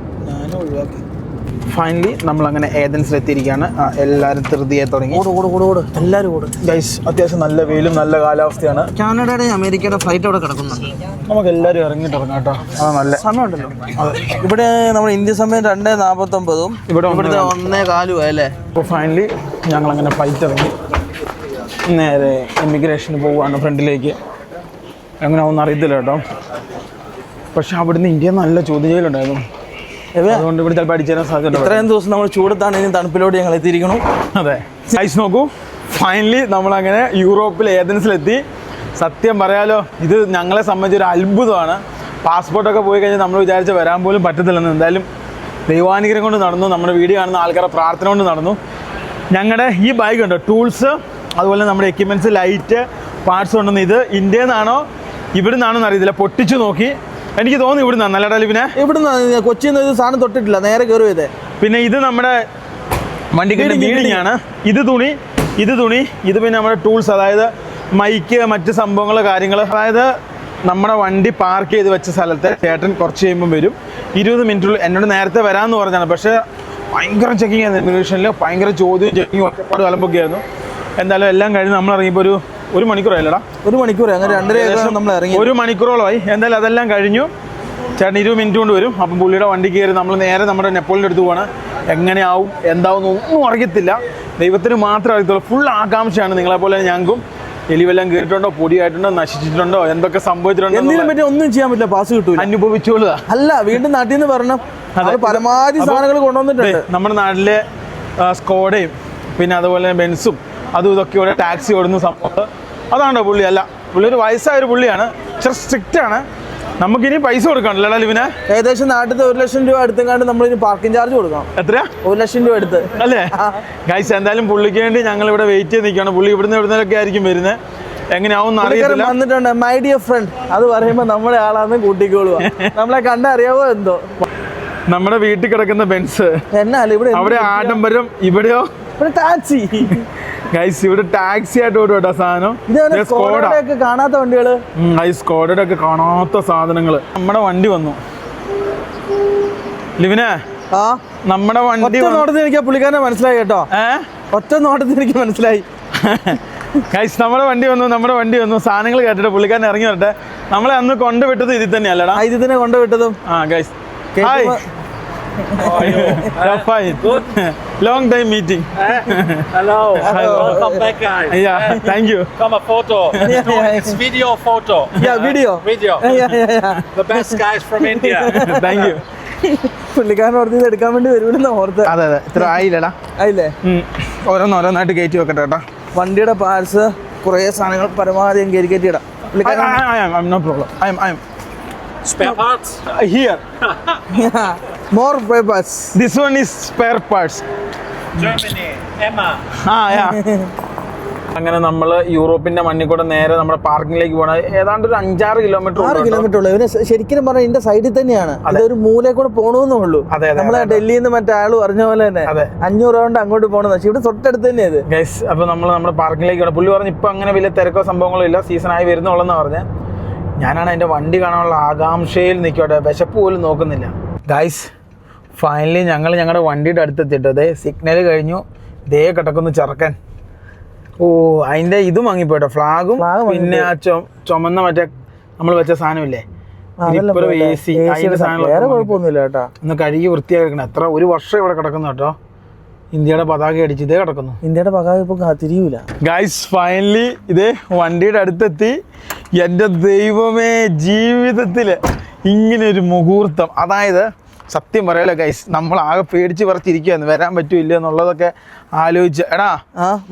ഞാനും ഒഴിവാക്കി. ഫൈനലി നമ്മളങ്ങനെ ഏതൻസിൽ എത്തിയിരിക്കുകയാണ്. എല്ലാവരും ധൃതിയെ തുടങ്ങി. എല്ലാവരും ഓടും ഗൈസ്. അത്യാവശ്യം നല്ല വെയിലും നല്ല കാലാവസ്ഥയാണ്. കാനഡയുടെ അമേരിക്കയുടെ ഫ്ലൈറ്റ് അവിടെ കിടക്കുന്നുണ്ട്. നമുക്ക് എല്ലാവരും ഇറങ്ങിയിട്ടിറങ്ങാം കേട്ടോ. അത് നല്ല സമയമുണ്ടല്ലോ. ഇവിടെ നമ്മുടെ ഇന്ത്യ സമയം 2:49 ഇവിടെ 1:15 അല്ലേ. അപ്പോൾ ഫൈനലി ഞങ്ങളങ്ങനെ ഫ്ലൈറ്റ് ഇറങ്ങി നേരെ ഇമിഗ്രേഷന് പോവുകയാണ് ഫ്രണ്ടിലേക്ക്. എങ്ങനെ ആവുമെന്ന് അറിയത്തില്ല കേട്ടോ. പക്ഷെ അവിടുന്ന് ഇന്ത്യ നല്ല ചോദ്യം ചെയ്യലുണ്ടായിരുന്നു. അതുകൊണ്ട് ഇവിടെ ചിലപ്പോൾ അടിച്ചു തരാൻ സാധ്യത. ഇത്രയും ദിവസം നമ്മൾ ചൂടത്താണ്, ഇനി തണുപ്പിലോട്ട് ഞങ്ങൾ എത്തിയിരിക്കണം. അതെ ഗൈസ്, നോക്കൂ. ഫൈനലി നമ്മളങ്ങനെ യൂറോപ്പിൽ ഏതൻസിലെത്തി. സത്യം പറയാലോ, ഇത് ഞങ്ങളെ സംബന്ധിച്ചൊരു അത്ഭുതമാണ്. പാസ്പോർട്ടൊക്കെ പോയി കഴിഞ്ഞാൽ നമ്മൾ വിചാരിച്ച വരാൻ പോലും പറ്റത്തില്ലെന്ന്. എന്തായാലും ദൈവാനുഗ്രഹം കൊണ്ട് നടന്നു. നമ്മുടെ വീഡിയോ കാണുന്ന ആൾക്കാരുടെ പ്രാർത്ഥന കൊണ്ട് നടന്നു. ഞങ്ങളുടെ ഈ ബാഗ് ഉണ്ട്, ടൂൾസ്, അതുപോലെ നമ്മുടെ എക്യുപ്മെൻറ്റ്സ്, ലൈറ്റ്, പാർട്സ് കൊണ്ടുവന്ന്. ഇത് ഇന്ത്യയിൽ നിന്നാണോ ഇവിടെ നിന്നാണോന്ന് അറിയത്തില്ല, പൊട്ടിച്ചു നോക്കി. എനിക്ക് തോന്നുന്നു ഇവിടെ നിന്നാണ് നല്ലടാ ലിബിനെ. ഇവിടുന്ന് കൊച്ചിയിൽ നിന്ന് ഇത് സാധനം തൊട്ടിട്ടില്ല, നേരെ കയറി ചെയ്തേ. പിന്നെ ഇത് നമ്മുടെ വണ്ടിക്ക് ബീഡിങ് ആണ്. ഇത് തുണി, ഇത് പിന്നെ നമ്മുടെ ടൂൾസ്, അതായത് മൈക്ക്, മറ്റ് സംഭവങ്ങൾ, കാര്യങ്ങൾ. അതായത് നമ്മുടെ വണ്ടി പാർക്ക് ചെയ്ത് വെച്ച സ്ഥലത്തെ ചേട്ടൻ കുറച്ച് കഴിയുമ്പോൾ വരും. 20 മിനിറ്റുള്ളിൽ എന്നോട് നേരത്തെ വരാമെന്ന് പറഞ്ഞാണ്. പക്ഷേ ഭയങ്കര ചെക്കിങ് ആയിരുന്നു ഇമിഗ്രേഷനിൽ, ഭയങ്കര ചോദ്യം ചെക്കിങ് ഒറ്റപ്പാട് കലമ്പൊക്കെ ആയിരുന്നു. എന്തായാലും എല്ലാം കഴിഞ്ഞ് നമ്മൾ ഇറങ്ങിയപ്പോൾ ഒരു മണിക്കൂറായില്ലടാ. 1 മണിക്കൂർ, അങ്ങനെ 2:30 നമ്മൾ ഇറങ്ങി. 1 മണിക്കൂറോളമായി. എന്തായാലും അതെല്ലാം കഴിഞ്ഞു. ചേട്ടൻ 20 മിനിറ്റ് കൊണ്ട് വരും. അപ്പം പുള്ളിയുടെ വണ്ടി കയറി നമ്മൾ നേരെ നമ്മുടെ നെപ്പോളിൻ്റെ അടുത്ത് പോവാണ്. എങ്ങനെയാവും എന്താവും ഒന്നും അറിയത്തില്ല, ദൈവത്തിന് മാത്രമേ അറിയത്തുള്ളൂ. ഫുൾ ആകാംക്ഷയാണ്. നിങ്ങളെപ്പോലെ ഞങ്ങൾക്കും. എലിവെല്ലാം കയറിയിട്ടുണ്ടോ, പൊടിയായിട്ടുണ്ടോ, നശിച്ചിട്ടുണ്ടോ, എന്തൊക്കെ സംഭവിച്ചിട്ടുണ്ടോ, എന്തിനും പറ്റി ഒന്നും ചെയ്യാൻ പറ്റില്ല, പാസ് കിട്ടൂല. അനുഭവിച്ചോളുക. അല്ല, വീണ്ടും നാട്ടിൽ നിന്ന് പറഞ്ഞു പരമാവധി സാധനങ്ങൾ കൊണ്ടുവന്നിട്ടുണ്ട്. നമ്മുടെ നാട്ടിലെ സ്കോഡയും പിന്നെ അതുപോലെ ബെൻസും അതും ഇതൊക്കെ ഇവിടെ ടാക്സി ഓടുന്ന സംഭവം അതാണോ പുള്ളി? അല്ല, പുള്ളി ഒരു വയസ്സായ ഒരു പുള്ളിയാണ്. ഇച്ചിരി സ്ട്രിക്റ്റ് ആണ്. നമുക്കിനി പൈസ കൊടുക്കണല്ലോ ലിവിനെ. ഏകദേശം നാട്ടിൽ 1 ലക്ഷം രൂപ അടുത്തെങ്ങാണ്ട് നമ്മളിനി പാർക്കിംഗ് ചാർജ് കൊടുക്കണം. എത്രയാ? 1 ലക്ഷം രൂപ എടുത്ത് അല്ലേ ഗൈസ്? എന്തായാലും പുള്ളിക്ക് വേണ്ടി ഞങ്ങൾ ഇവിടെ വെയിറ്റ് ചെയ്ത് നിൽക്കുകയാണ്. പുള്ളി ഇവിടുന്നൊക്കെ ആയിരിക്കും വരുന്നത്. എങ്ങനെയാവും അറിയില്ല. വന്നിട്ടുണ്ട് മൈ ഡിയർ ഫ്രണ്ട്. അത് പറയുമ്പോൾ നമ്മുടെ ആളാന്ന് കൂട്ടിക്കോളുക. നമ്മളെ കണ്ടറിയാവോ എന്തോ. നമ്മുടെ വീട്ടിൽ കിടക്കുന്ന ബെൻസ് എന്നാലും ഇവിടെ അവിടെ ആഡംബരം, ഇവിടെയോ ടാക്സി. ഗൈസ് ഇവിടെ ടാക്സി ആയിട്ട് ഓടും കേട്ടോ സാധനം. കാണാത്ത വണ്ടികള്, സ്കോഡയുടെ ഒക്കെ കാണാത്ത സാധനങ്ങള്. നമ്മുടെ വണ്ടി വന്നു ലിവിനെ. നമ്മുടെ വണ്ടി നോട്ടത്തിൽ എനിക്ക് പുള്ളിക്കാരനെ മനസ്സിലായി കേട്ടോ. ഒറ്റ നോട്ടത്തിൽ എനിക്ക് മനസ്സിലായി. ഗൈസ് നമ്മുടെ വണ്ടി വന്നു. സാധനങ്ങൾ കേട്ടിട്ട് പുള്ളിക്കാരൻ ഇറങ്ങി വരട്ടെ. നമ്മളെ അന്ന് കൊണ്ടുവിട്ടത് ഇതിൽ തന്നെയല്ലടാ. ഇതിൽ തന്നെ കൊണ്ടുവിട്ടതും. Guys hi. Fine. Good. Long time meeting. Hello. Welcome back, guys. Yeah, thank you. Come a photo. It's video photo. Yeah, video. The best guys from India. Thank you. പുള്ളിക്കാരൻ ഓർത്ത് ഇത് എടുക്കാൻ വേണ്ടി വരുമെന്ന് ഓർത്ത്. അതെ ഇത്ര ആയില്ലടാ. ആയില്ലേ? ഓരോന്നായിട്ട് കയറ്റി വെക്കട്ടെ കേട്ടോ. വണ്ടിയുടെ പാർട്സ് കുറേ സാധനങ്ങൾ പരമാവധി കയറ്റി ഇടാം. No problem. I'm Spare parts? Here. More papers. This one is spare parts. Germany. Emma. Yeah. അങ്ങനെ നമ്മൾ യൂറോപ്പിന്റെ മണ്ണിൽ കൂടെ നേരെ നമ്മുടെ പാർക്കിങ്ങിലേക്ക് പോകണം. ഏതാണ്ട് ഒരു 5-6 കിലോമീറ്റർ. 6 കിലോമീറ്റർ ഉള്ളു. ഇവന് ശരിക്കും പറഞ്ഞാൽ ഇതിന്റെ സൈഡിൽ തന്നെയാണ്. അതൊരു മൂലയിൽ കൂടെ പോകണമെന്നേ ഉള്ളൂ. നമ്മളെ ഡൽഹിയിൽ നിന്ന് മറ്റേ ആള് പറഞ്ഞ പോലെ തന്നെ 500 രൂപ കൊണ്ട് അങ്ങോട്ട് പോകണമെന്ന് വെച്ചാൽ ഇവിടെ തൊട്ടടുത്ത് തന്നെ അത്. ഗൈസ് അപ്പൊ നമ്മൾ നമ്മുടെ പാർക്കിങ്ങിലേക്ക് പോകണം. പുള്ളി പറഞ്ഞു ഇപ്പൊ അങ്ങനെ വലിയ തിരക്കോ സംഭവങ്ങളോ ഇല്ല, സീസൺ ആയി വരുന്നുള്ളെന്നാ പറഞ്ഞത്. ഞാനാണ് എൻ്റെ വണ്ടി കാണാനുള്ള ആകാംക്ഷയിൽ നിൽക്കട്ടെ, വിശപ്പ് പോലും നോക്കുന്നില്ല. ഗൈസ് ഫൈനലി ഞങ്ങൾ ഞങ്ങളുടെ വണ്ടിയുടെ അടുത്തെത്തിയിട്ട് അതേ സിഗ്നൽ കഴിഞ്ഞു. ദേ കിടക്കുന്നു ചെറുക്കൻ. അതിൻ്റെ ഇതും വാങ്ങിപ്പോട്ടോ, ഫ്ലാഗും പിന്നെ ആ ചുമന്ന മറ്റേ നമ്മൾ വെച്ച സാധനമില്ലേ, വേറെ കുഴപ്പമൊന്നുമില്ല കേട്ടോ. ഒന്ന് കഴുകി വൃത്തിയാക്കണം. എത്ര 1 വർഷം ഇവിടെ കിടക്കുന്നു കേട്ടോ. ഇന്ത്യയുടെ പതാക അടിച്ച് ഇതേ കിടക്കുന്നു. ഇന്ത്യയുടെ പതാക ഇപ്പൊ തിരിയൂല. ഗൈസ് ഫൈനലി ഇതേ വണ്ടിയുടെ അടുത്തെത്തി. എൻ്റെ ദൈവമേ, ജീവിതത്തിൽ ഇങ്ങനെ ഒരു മുഹൂർത്തം. അതായത് സത്യം പറയല്ലോ ഗൈസ്, നമ്മൾ ആകെ പേടിച്ച് പറിച്ചിരിക്കുകയായിരുന്നു, വരാൻ പറ്റൂല്ല എന്നുള്ളതൊക്കെ ആലോചിച്ച്. എടാ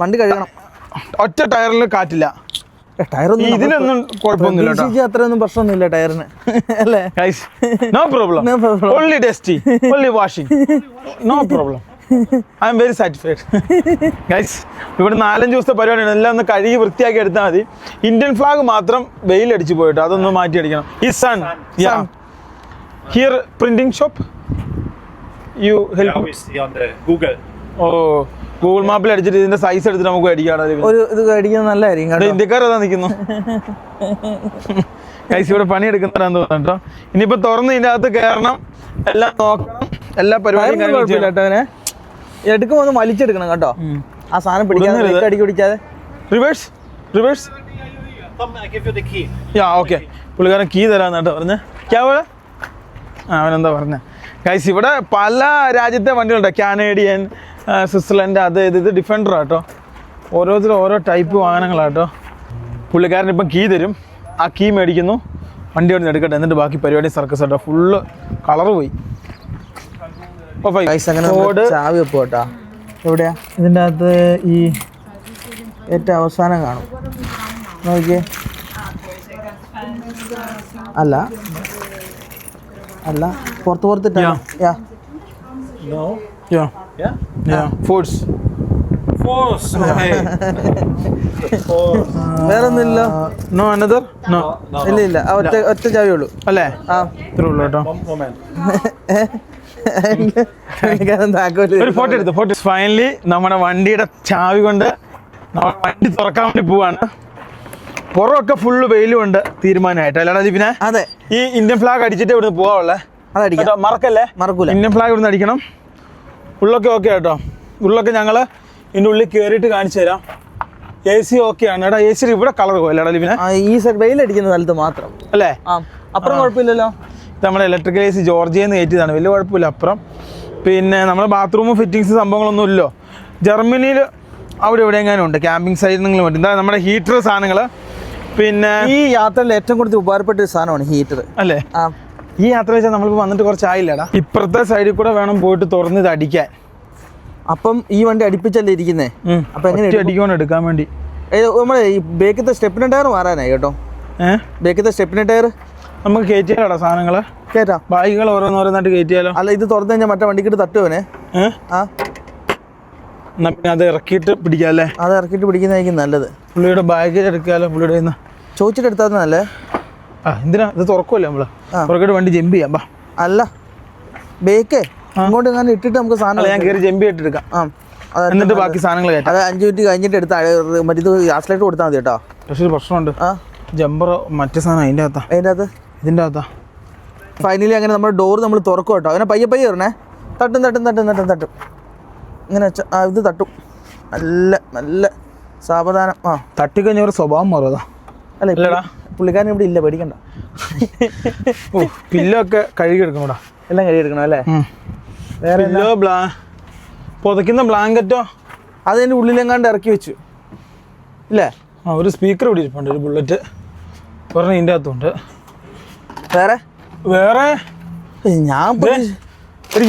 വണ്ടി കഴുകണം. ഒറ്റ ടയറിൽ കാറ്റില്ല. ടയറൊന്നും ഇതിലൊന്നും കുഴപ്പമൊന്നുമില്ല, അത്രയൊന്നും പ്രശ്നമൊന്നുമില്ല ടയറിന് അല്ലേ guys. No problem. Only dusty, only washing, no problem. I'm very satisfied guys. ഇവിടെ 4-5 ദിവസത്തെ പരിപാടിയാണ്. എല്ലാം ഒന്ന് കഴുകി വൃത്തിയാക്കി എടുത്താൽ മതി. ഇന്ത്യൻ ഫ്ലാഗ് മാത്രം വെയിലടിച്ച് പോയിട്ട് അതൊന്ന് മാറ്റി അടിക്കണം. ഈ സൺ ഹിയർ printing shop you help Google. Google മാപ്പിൽ അടിച്ചിട്ട് ഇതിന്റെ സൈസ് എടുത്തിട്ട് നമുക്ക് അടിക്കാണ്. ഒരു ഇത് അടിക്കുന്നത് നല്ലതായിരിക്കും. ഇന്ത്യക്കാരതാ നിൽക്കുന്നു ഗൈസ്. ഇവിടെ പണിയെടുക്കുന്നവരാന്ന് തോന്നുന്നു കേട്ടോ. ഇനിയിപ്പോ തുറന്ന് ഇതിന്റെ അകത്ത് കയറണം, എല്ലാം നോക്കണം, എല്ലാ പരിപാടിയും കേട്ടോ. എടുക്കുമ്പോ ഒന്ന് വലിച്ചെടുക്കണം കേട്ടോ. ആ സാധനം പിടിക്കാതെ അടിക്ക് പിടിക്കാതെ. Reverse reverse. ഓക്കെ, പുള്ളിക്കാരൻ കീ തരാന്ന് കേട്ടോ പറഞ്ഞേ. അവനെന്താ പറഞ്ഞ ഗൈസ്. ഇവിടെ പല രാജ്യത്തെ വണ്ടികളുണ്ട്, കാനേഡിയൻ, സ്വിറ്റ്സർലൻഡ്, അത് ഇത് ഡിഫൻഡർ കേട്ടോ. ഓരോരുത്തരും ഓരോ ടൈപ്പ് വാഹനങ്ങളാട്ടോ. പുള്ളിക്കാരൻ ഇപ്പം കീ തരും, ആ കീ മേടിക്കുന്നു, വണ്ടി കൊണ്ട് എടുക്കട്ടെ, എന്നിട്ട് ബാക്കി പരിപാടി സർക്കസ് കേട്ടോ. ഫുള്ള് കളർ പോയി. ചാവി വെപ്പ് കേട്ടോ. എവിടെയാ? ഇതിൻ്റെ അകത്ത് ഈ ഏറ്റവും അവസാനം കാണും, നോക്കിയേ. അല്ല അല്ല, പുറത്തിട്ടാണ്. വേറെ ഒന്നുമില്ല. നോ അനദർ നോ ഇല്ല ഇല്ല, ആ ഒറ്റ ചാവിയേ ഉള്ളൂ അല്ലേ? ആ. ഇത്രേ ഉള്ളൂ കേട്ടോ. ഒരു ഫോട്ടോ എടുത്തു. ഫോട്ടോ ഫൈനലി നമ്മുടെ വണ്ടിയുടെ ചാവി കൊണ്ട് നമ്മൾ വണ്ടി തുറക്കാൻ വേണ്ടി പോവാണ്. പുറമൊക്കെ ഫുള്ള് വെയിലും ഉണ്ട് തീരുമാനമായിട്ട് അല്ലാതെ പിന്നെ അതെ, ഈ ഇന്ത്യൻ ഫ്ലാഗ് അടിച്ചിട്ട് ഇവിടുന്ന് പോവാനുള്ളേ. അതടിക്കാം, മറക്കല്ലേ, മറക്കൂല. ഇന്ത്യൻ ഫ്ലാഗ് ഇവിടുന്ന് അടിക്കണം. ഉള്ളൊക്കെ ഓക്കെ കേട്ടോ. ഉള്ളൊക്കെ ഞങ്ങൾ ഇതിൻ്റെ ഉള്ളിൽ കയറിയിട്ട് കാണിച്ചു തരാം. AC ഓക്കെ ആണ് കേട്ടോ. AC ഇവിടെ കളർ പോയല്ലേടാ ലിവിനെ? ഈ സൈഡ് വെയിലടിക്കുന്ന സ്ഥലത്ത് മാത്രം അല്ലേ? ആ, അപ്പുറം കുഴപ്പമില്ലല്ലോ. നമ്മുടെ ഇലക്ട്രിക്കൽ AC ജോർജിയയിൽ നിന്ന് കയറ്റിയതാണ്, വലിയ കുഴപ്പമില്ല. അപ്പുറം പിന്നെ നമ്മുടെ ബാത്റൂമും ഫിറ്റിങ്സ് സംഭവങ്ങളൊന്നും ഇല്ലല്ലോ. ജർമ്മനിയിൽ അവിടെ എവിടെ എങ്ങാനും ഉണ്ട് ക്യാമ്പിംഗ് സൈഡിൽ നിങ്ങൾ പറ്റും. എന്താ നമ്മുടെ ഹീറ്റർ സാധനങ്ങൾ. പിന്നെ ഈ യാത്രയിൽ ഏറ്റവും കൂടുതൽ ഉപകാരപ്പെട്ട ഒരു സാധനമാണ് ഹീറ്റർ അല്ലേ? ആ, ഈ യാത്ര വെച്ചാൽ നമ്മളിപ്പോൾ വന്നിട്ട് കുറച്ചായില്ലടാ. ഇപ്പുറത്തെ സൈഡിൽ കൂടെ വേണം പോയിട്ട് തുറന്ന് ഇത് അടിക്കാൻ. അപ്പം ഈ വണ്ടി അടുപ്പിച്ചല്ലേ ഇരിക്കുന്നേ? അപ്പൊ എങ്ങനെ അടിക്കുവാണ് എടുക്കാൻ വേണ്ടി. നമ്മളെ ഈ ബേക്കത്തെ സ്റ്റെപ്പിന് ടയർ മാറാനായി കേട്ടോ. ബേക്കത്തെ സ്റ്റെപ്പിന് ടയർ നമുക്ക് കയറ്റിയാലോടാ സാധനങ്ങൾ, കേട്ടാ. ബാഗുകൾ ഓരോന്നോരോന്നായിട്ട് കയറ്റിയാലോ? അല്ല, ഇത് തുറന്നു കഴിഞ്ഞാൽ മറ്റേ വണ്ടിക്കിട്ട് തട്ടുവനെ. ആ, എന്നാ പിന്നെ അത് ഇറക്കിയിട്ട് പിടിക്കാം അല്ലേ? അത് ഇറക്കിയിട്ട് പിടിക്കുന്നതായിരിക്കും നല്ലത്. പുള്ളിയുടെ ബാഗ് എടുക്കാമല്ലോ, പുള്ളിയുടെ കയ്യിൽ നിന്ന് ചോദിച്ചിട്ട് എടുത്താൽ നല്ലേ. ആ എന്തിനാ ഇത് തുറക്കുമല്ലേ നമ്മള്? പുറകോട്ട് വണ്ടി ജമ്പ് ചെയ്യാം. ബാ അല്ല, ബേക്കേ ഇങ്ങോട്ട് ഞാൻ ഇട്ടിട്ട് നമുക്ക് സാധനം ഞാൻ കയറി ജമ്പ് ചെയ്തിട്ട് എടുക്കാം. ആ, എന്നിട്ട് ബാക്കി സാധനങ്ങൾ കയറ്റാം. അത് 5 മിനിറ്റ് കഴിഞ്ഞിട്ട് എടുത്താൽ മറ്റേ ഗ്യാസിലേക്ക് കൊടുത്താൽ മതി കേട്ടോ. പക്ഷെ ഒരു പ്രശ്നമുണ്ട്. ആ, ജമ്പർ മറ്റേ സാധനം അതിൻ്റെ അകത്താ, അതിൻ്റെ അകത്ത് ഇതിൻ്റെ അകത്താ. ഫൈനലി അങ്ങനെ നമ്മുടെ ഡോർ നമ്മൾ തുറക്കും കേട്ടോ. അങ്ങനെ പയ്യെ പയ്യെ ഇറണേ. തട്ടും തട്ടും തട്ടും തട്ടും തട്ടും ഇങ്ങനെ വെച്ചാൽ ഇത് തട്ടും. നല്ല നല്ല സാവധാനം. ആ, തട്ടിക്കഴിഞ്ഞ ഒരു സ്വഭാവം മാറും. അല്ല ഇല്ലടാ, പുള്ളിക്കാരൻ ഇവിടെ ഇല്ല, പേടിക്കണ്ട. ഓ പില്ലൊക്കെ കഴുകിയെടുക്കണോടാ. എല്ലാം കഴിയെടുക്കണം അല്ലേ? വേറെ പില്ലോ പുതയ്ക്കുന്ന ബ്ലാങ്കറ്റോ അതിൻ്റെ ഉള്ളിലെങ്ങാണ്ട് ഇറക്കി വെച്ചു ഇല്ലേ? ആ, ഒരു സ്പീക്കർ ഇവിടെ ഇരിപ്പുണ്ട്, ഒരു ബുള്ളറ്റ് പറഞ്ഞ ഇതിൻ്റെ അകത്തുണ്ട്. വേറെ വേറെ ഞാൻ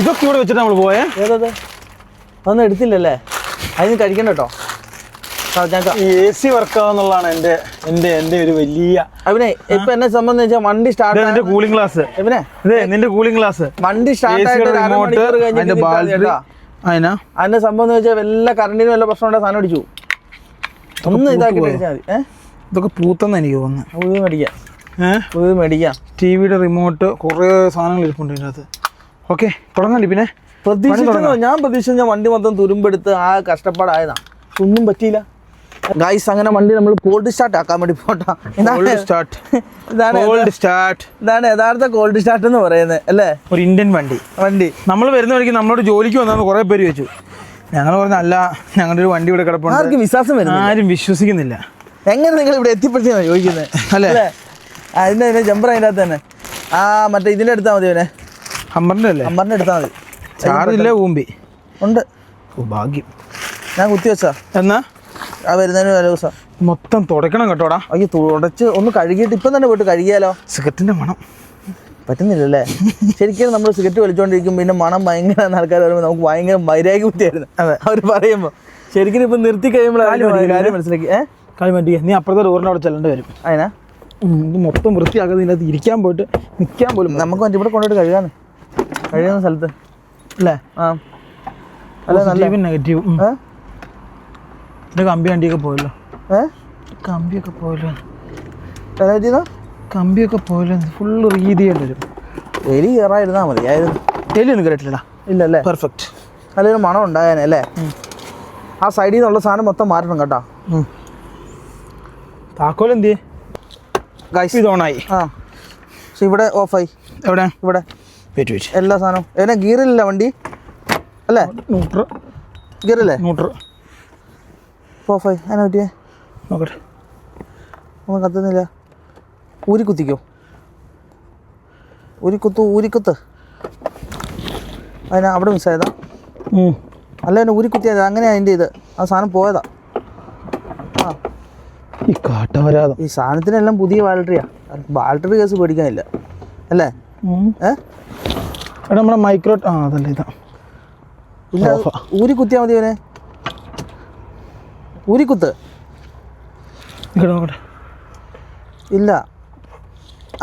ഇതൊക്കെ ഇവിടെ വെച്ചിട്ട് നമ്മൾ പോയേ. ഏതത് അതൊന്നും എടുത്തില്ലല്ലേ? അതിന് കഴിക്കണ്ട കേട്ടോ. ഈ AC വർക്കാവുന്നുള്ളതാണ് എൻ്റെ ഒരു വലിയ അവനെ ഇപ്പൊ എന്നെ സംബന്ധിച്ച വണ്ടി സ്റ്റാർട്ട് കൂളിംഗ് ഗ്ലാസ്. ഇവനെ നിന്റെ കൂളിംഗ് ഗ്ലാസ് വണ്ടി സ്റ്റാർട്ട് ആയിട്ട് ഒരു അരമണിക്കൂർ കഴിഞ്ഞിട്ട് അതിന്റെ സംഭവം എന്ന് വെച്ചാൽ വല്ല കറണ്ടിന് വല്ല പ്രശ്നം ഉണ്ടെങ്കിൽ സാധനം അടിച്ചു ഒന്ന് ഇതാക്കിട്ട് അടിച്ചാൽ മതി. ഇതൊക്കെ പൂത്തെന്ന് എനിക്ക് തോന്നുന്നു. പുതിയത് മേടിക്കാം, പുതിയത് മേടിക്കാം. ടിവിയുടെ റിമോട്ട് കുറേ സാധനങ്ങൾ ഇരിപ്പുണ്ട് ഇതിനകത്ത്. ഓക്കെ തുടങ്ങണ്ടി. പിന്നെ ഞാൻ പ്രതീക്ഷിച്ച വണ്ടി മൊത്തം തുരുമ്പെടുത്ത് ആ കഷ്ടപ്പാടായതാ, ഒന്നും പറ്റിയില്ല ഗൈസ്. അങ്ങനെ വണ്ടി നമ്മൾ കോൾഡ് സ്റ്റാർട്ട് ആക്കാൻ വേണ്ടി പോട്ടാ. ഇതാണ് യഥാർത്ഥ കോൾഡ് സ്റ്റാർട്ട് എന്ന് പറയുന്നത് അല്ലേ? ഒരു ഇന്ത്യൻ വണ്ടി നമ്മൾ വരുന്ന വഴിക്ക് നമ്മളോട് ജോലിക്ക് വന്നാന്ന് കുറേ പേര് ചോദിച്ചു. ഞങ്ങൾ പറഞ്ഞ അല്ല, ഞങ്ങളുടെ ഒരു വണ്ടി ഇവിടെ കിടപ്പുണ്ട്. ആർക്കും വിശ്വാസം വരുന്നു, ആരും വിശ്വസിക്കുന്നില്ല. എങ്ങനെ നിങ്ങൾ ഇവിടെ എത്തിപ്പെടുത്തിയാണ് ചോദിക്കുന്നത് അല്ലേ? അതിൻ്റെ ജമ്പർ അതിൻ്റെ അകത്ത് തന്നെ. ആ മറ്റേ ഇതിൻ്റെ എടുത്താൽ മതി, അവനെ ഹമ്മറിൻ്റെ അല്ലേ? ഹമ്മറിൻ്റെ എടുത്താൽ മതി. ചാർജില്ല, ഊമ്പി ഉണ്ട്. ഭാഗ്യം. ഞാൻ കുത്തി വെച്ചാ എന്നാ ആ വരുന്നതിന് തലേ ദിവസം മൊത്തം തുടയ്ക്കണം കേട്ടോടാ. അയ്യോ, തുടച്ച് ഒന്ന് കഴുകിയിട്ട് ഇപ്പം തന്നെ പോയിട്ട് കഴുകിയാലോ? സിഗരറ്റിൻ്റെ മണം പറ്റുന്നില്ലല്ലേ? ശരിക്കും നമ്മൾ സിഗരറ്റ് വലിച്ചുകൊണ്ടിരിക്കും, പിന്നെ മണം ഭയങ്കര ആൾക്കാർ പറയുമ്പോൾ നമുക്ക് ഭയങ്കര വൈരാഗ്യ ബുദ്ധിയായിരുന്നു അവർ പറയുമ്പോൾ. ശരിക്കും ഇപ്പം നിർത്തി കഴിയുമ്പോൾ കാര്യം മനസ്സിലാക്കി. കാലി മാറ്റിയേ, നീ അപ്പുറത്തെ ഡോറിൻ്റെ അവിടെ ചെല്ലേണ്ടി വരും. അതിനാ ഇത് മൊത്തം വൃത്തിയാക്കാതെ ഇതിനകത്ത് ഇരിക്കാൻ പോയിട്ട് നിൽക്കാൻ പോലും. നമുക്ക് മറ്റേ ഇവിടെ കൊണ്ടുപോയിട്ട് കഴിയുന്ന സ്ഥലത്ത് അല്ലേ? ആ, അല്ല നല്ല നെഗറ്റീവ്. എൻ്റെ കമ്പി വണ്ടിയൊക്കെ പോയല്ലോ. കമ്പിയൊക്കെ പോയല്ലോ. കമ്പിയൊക്കെ പോയല്ലോ. ഫുള്ള് റീഡ് ചെയ്യേണ്ടി വരും. എലി കയറായിരുന്നാൽ മതിയായിരുന്നു. എലിയൊന്നും കേട്ടില്ലടാ. ഇല്ലല്ലേ? പെർഫെക്റ്റ്. നല്ലൊരു മണം ഉണ്ടാകാനല്ലേ? ആ സൈഡിൽ നിന്നുള്ള സാധനം മൊത്തം മാറ്റണം കേട്ടോ. താക്കോൽ എന്തിയേ? ഇത് ഓണായി. ആ, പക്ഷെ ഇവിടെ ഓഫായി. എവിടെ? ഇവിടെ വെയിറ്റ്. എല്ലാ സാധനവും എന്നെ ഗിയറില്ല വണ്ടി അല്ലേ? ന്യൂട്രൽ ഗിയറല്ലേ? ന്യൂട്രൽ ഓഫായി. അതിനെ പറ്റിയേ നോക്കട്ടെ. ഒന്നും കത്തുന്നില്ല. ഊരിക്കുത്തിക്കോ, ഊരിക്കുത്ത്. അതിനാ അവിടെ മിസ്സായതാ? അല്ല, എന്നെ ഊരിക്കുത്തിയതാ. അങ്ങനെ അതിൻ്റെ ഇത് ആ സാധനം പോയതാ. ആ, ഈ കാട്ടവരാതം. ഈ സാധനത്തിനെല്ലാം പുതിയ ബാറ്ററിയാ. ബാറ്ററി കേസ് പേടിക്കാനില്ല അല്ലേ? എടാ നമ്മുടെ മൈക്രോ അതല്ല ഇതാ. ഇല്ല, ഊരിക്കുത്തിയാൽ മതി. അവനെ ഊരിക്കുത്ത്. നോക്കട്ടെ. ഇല്ല,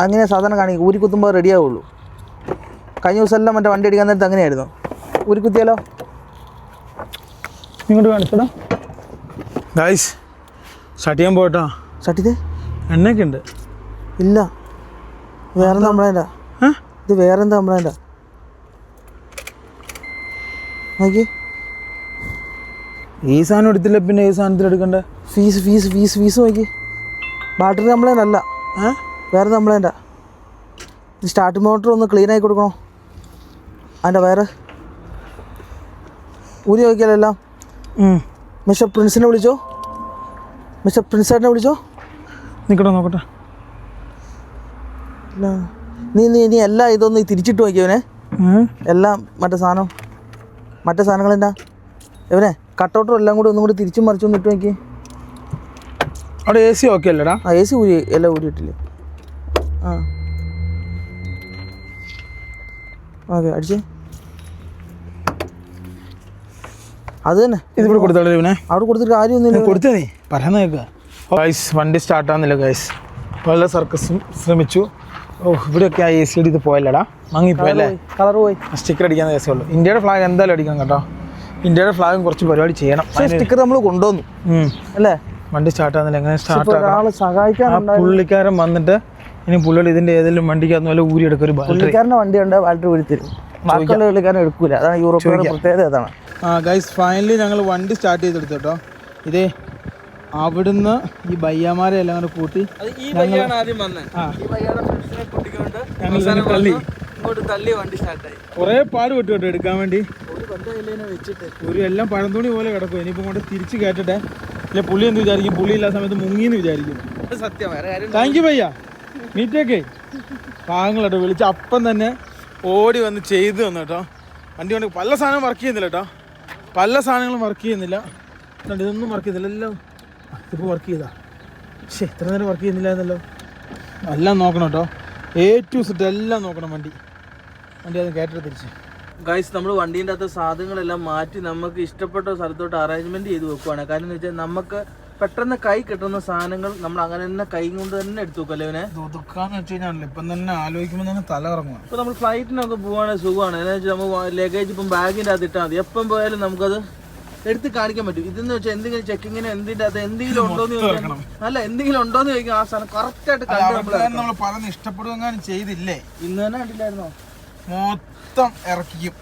അങ്ങനെ സാധാരണ കാണിക്കും. ഊരിക്കുത്തുമ്പോൾ റെഡി ആവുള്ളൂ. കഴിഞ്ഞ ദിവസം എല്ലാം മറ്റേ വണ്ടി അടിക്കാൻ നേരത്ത് അങ്ങനെയായിരുന്നു. ഊരിക്കുത്തിയാലോ? ഇങ്ങോട്ട് കാണിച്ചടാ ഗൈസ്. സ്റ്റാർട്ട് ചെയ്യാൻ പോയിട്ടോ. ചട്ടിത് എണ്ണയൊക്കെ ഉണ്ട്. ഇല്ല, വേറെ കംപ്ലൈൻറ്റാ. ഇത് വേറെ എന്താ കംപ്ലൈൻറ്റാ നോക്കി. ഈ സാധനം എടുത്തില്ല പിന്നെ ഈ സാധനത്തിൽ എടുക്കണ്ടേ? ഫീസ് നോക്കി. ബാറ്ററി കംപ്ലൈൻ്റ് അല്ല, വേറെ കംപ്ലൈൻറ്റാ. ഇത് സ്റ്റാർട്ടിംഗ് മോട്ടർ ഒന്ന് ക്ലീൻ ആക്കി കൊടുക്കണോ? അതിൻ്റെ വയറ് ഊരി നോക്കിയാലെല്ലാം. മിസ്റ്റർ പ്രിൻസിനെ വിളിച്ചോ, മിസ്റ്റർ പ്രിൻസേട്ടനെ വിളിച്ചോ. നിൽക്കട്ടെ നോക്കട്ടെ. ഇല്ല, നീ എല്ലാം ഇതൊന്ന് തിരിച്ചിട്ട് നോക്കിയവനെ. എല്ലാം മറ്റേ സാധനങ്ങൾ എന്നാ ഇവനെ കട്ടൗട്ടും എല്ലാം കൂടി ഒന്നും കൂടി തിരിച്ചും മറിച്ചൊന്നും ഇട്ട് നോക്കി. അവിടെ AC ഓക്കെ അല്ലേടാ? ആ AC ഊരി, എല്ലാം ഊരിയിട്ടില്ലേ? ആ ഓക്കെ, അടിച്ചേ. അത് തന്നെ ഇതിവിടെ കൊടുത്തോളൂ ഇവനെ. അവിടെ കൊടുത്തിട്ട് കാര്യമൊന്നുമില്ല. കൊടുത്തേ നീ പറയാൻ കേൾക്കുക. ഗൈസ് വണ്ടി സ്റ്റാർട്ടാകുന്നില്ല ഗൈസ്. വളരെ സർക്കസും ശ്രമിച്ചു. ഇവിടെയൊക്കെ ആ AC ഇത് പോയല്ലടാ, മങ്ങിപ്പോയല്ലേ? കളർ പോയി. സ്റ്റിക്കർ അടിക്കാൻ കേസുള്ളൂ. ഇന്ത്യയുടെ ഫ്ലാഗ് എന്തായാലും അടിക്കണം കേട്ടോ. ഇന്ത്യയുടെ ഫ്ലാഗും കുറച്ച് പരിപാടി ചെയ്യണം. സ്റ്റിക്കർ നമ്മൾ കൊണ്ടുവന്നു അല്ലേ? വണ്ടി സ്റ്റാർട്ടാകുന്നില്ല. എങ്ങനെ സ്റ്റാർട്ട് ഒരാൾ സഹായിക്കാൻ പുള്ളിക്കാരൻ വന്നിട്ട് ഇനി പുള്ളിയുടെ ഇതിൻ്റെ ഏതെങ്കിലും വണ്ടിക്കകത്ത് പോലെ ഊരി എടുക്കും. ഒരു പുള്ളിക്കാരൻ്റെ വണ്ടി ഉണ്ട്, ബാറ്ററി ഊരി തരും. ബാക്കിയുള്ള പുള്ളിക്കാരൻ എടുക്കൂല. അതാണ് യൂറോപ്പിയുടെ പ്രത്യേകത. അതാണ്. ഗൈസ് ഫൈനലി ഞങ്ങൾ വണ്ടി സ്റ്റാർട്ട് ചെയ്തെടുത്തു കേട്ടോ. ഇതേ അവിടുന്ന് ഈ ബയ്യമാരെ എല്ലാം കൂടെ കൂട്ടി തള്ളി വണ്ടി സ്റ്റാർട്ടായി. കുറേ പാട് വിട്ടു കേട്ടോ എടുക്കാൻ വേണ്ടി. ഒരു എല്ലാം പഴന്തുണി പോലെ കിടക്കും. ഇനിയിപ്പോൾ കൊണ്ട് തിരിച്ച് കയറ്റട്ടെ. അല്ലെ പുള്ളി എന്ത് വിചാരിക്കും? പുള്ളി ഇല്ലാത്ത സമയത്ത് മുങ്ങിന്ന് വിചാരിക്കും. Thank you ഭയ്യ. മീറ്റൊക്കെ പാവങ്ങളട്ടോ വിളിച്ച് അപ്പം തന്നെ ഓടി വന്ന് ചെയ്ത് തന്നു കേട്ടോ. വണ്ടി കൊണ്ട് പല സാധനവും വർക്ക് ചെയ്യുന്നില്ല കേട്ടോ. പല സാധനങ്ങളും വർക്ക് ചെയ്യുന്നില്ല. ഇതൊന്നും വർക്ക് ചെയ്യുന്നില്ല. എല്ലാം ഇപ്പോൾ വർക്ക് ചെയ്താ. പക്ഷേ ഇത്ര നേരം വർക്ക് ചെയ്യുന്നില്ല എന്നല്ലോ. എല്ലാം നോക്കണം കേട്ടോ. A to Z എല്ലാം നോക്കണം. വണ്ടി അത് കയറ്റിട്ട് തിരിച്ച്. ഗൈസ് നമ്മൾ വണ്ടീൻ്റെ അകത്ത് സാധനങ്ങളെല്ലാം മാറ്റി നമുക്ക് ഇഷ്ടപ്പെട്ട സ്ഥലത്തോട്ട് അറേഞ്ച്മെൻറ്റ് ചെയ്ത് വെക്കുവാണ്. കാര്യം എന്ന് വെച്ചാൽ നമുക്ക് പെട്ടെന്ന് കൈ കിട്ടുന്ന സാധനങ്ങൾ നമ്മൾ അങ്ങനെ തന്നെ കൈ കൊണ്ട് തന്നെ എടുത്തു വെക്കും അല്ലേ? ഇവനെ ദുഃഖാന്ന് വെച്ച് കഴിഞ്ഞാൽ ഇപ്പം തന്നെ ആലോചിക്കുമ്പോൾ തന്നെ തല ഇറങ്ങുവാണ്. ഇപ്പോൾ നമ്മൾ ഫ്ലൈറ്റിനൊക്കെ പോവുകയാണെങ്കിൽ സുഖമാണ്. എന്താ വെച്ചാൽ നമ്മൾ ലഗേജ് ഇപ്പം ബാഗിൻ്റെ അകത്ത് ഇട്ടാൽ മതി. എപ്പം പോയാലും നമുക്കത് എടുത്ത് കാണിക്കാൻ പറ്റും. ഇതെന്ന് വെച്ചാൽ എന്തെങ്കിലും ചെക്കിങ്ങിന് എന്തിൻ്റെ അത് എന്തെങ്കിലും ഉണ്ടോന്ന് ചോദിക്കണം. അല്ല, എന്തെങ്കിലും ഉണ്ടോന്ന് ചോദിക്കാം. ആ സാധനം കറക്റ്റായിട്ട് നമ്മൾ പറഞ്ഞ് ഇഷ്ടപ്പെടുകയും ചെയ്തില്ലേ? ഇന്ന് തന്നെ കണ്ടില്ലായിരുന്നോ? മൊത്തം ഇറക്കിക്കും.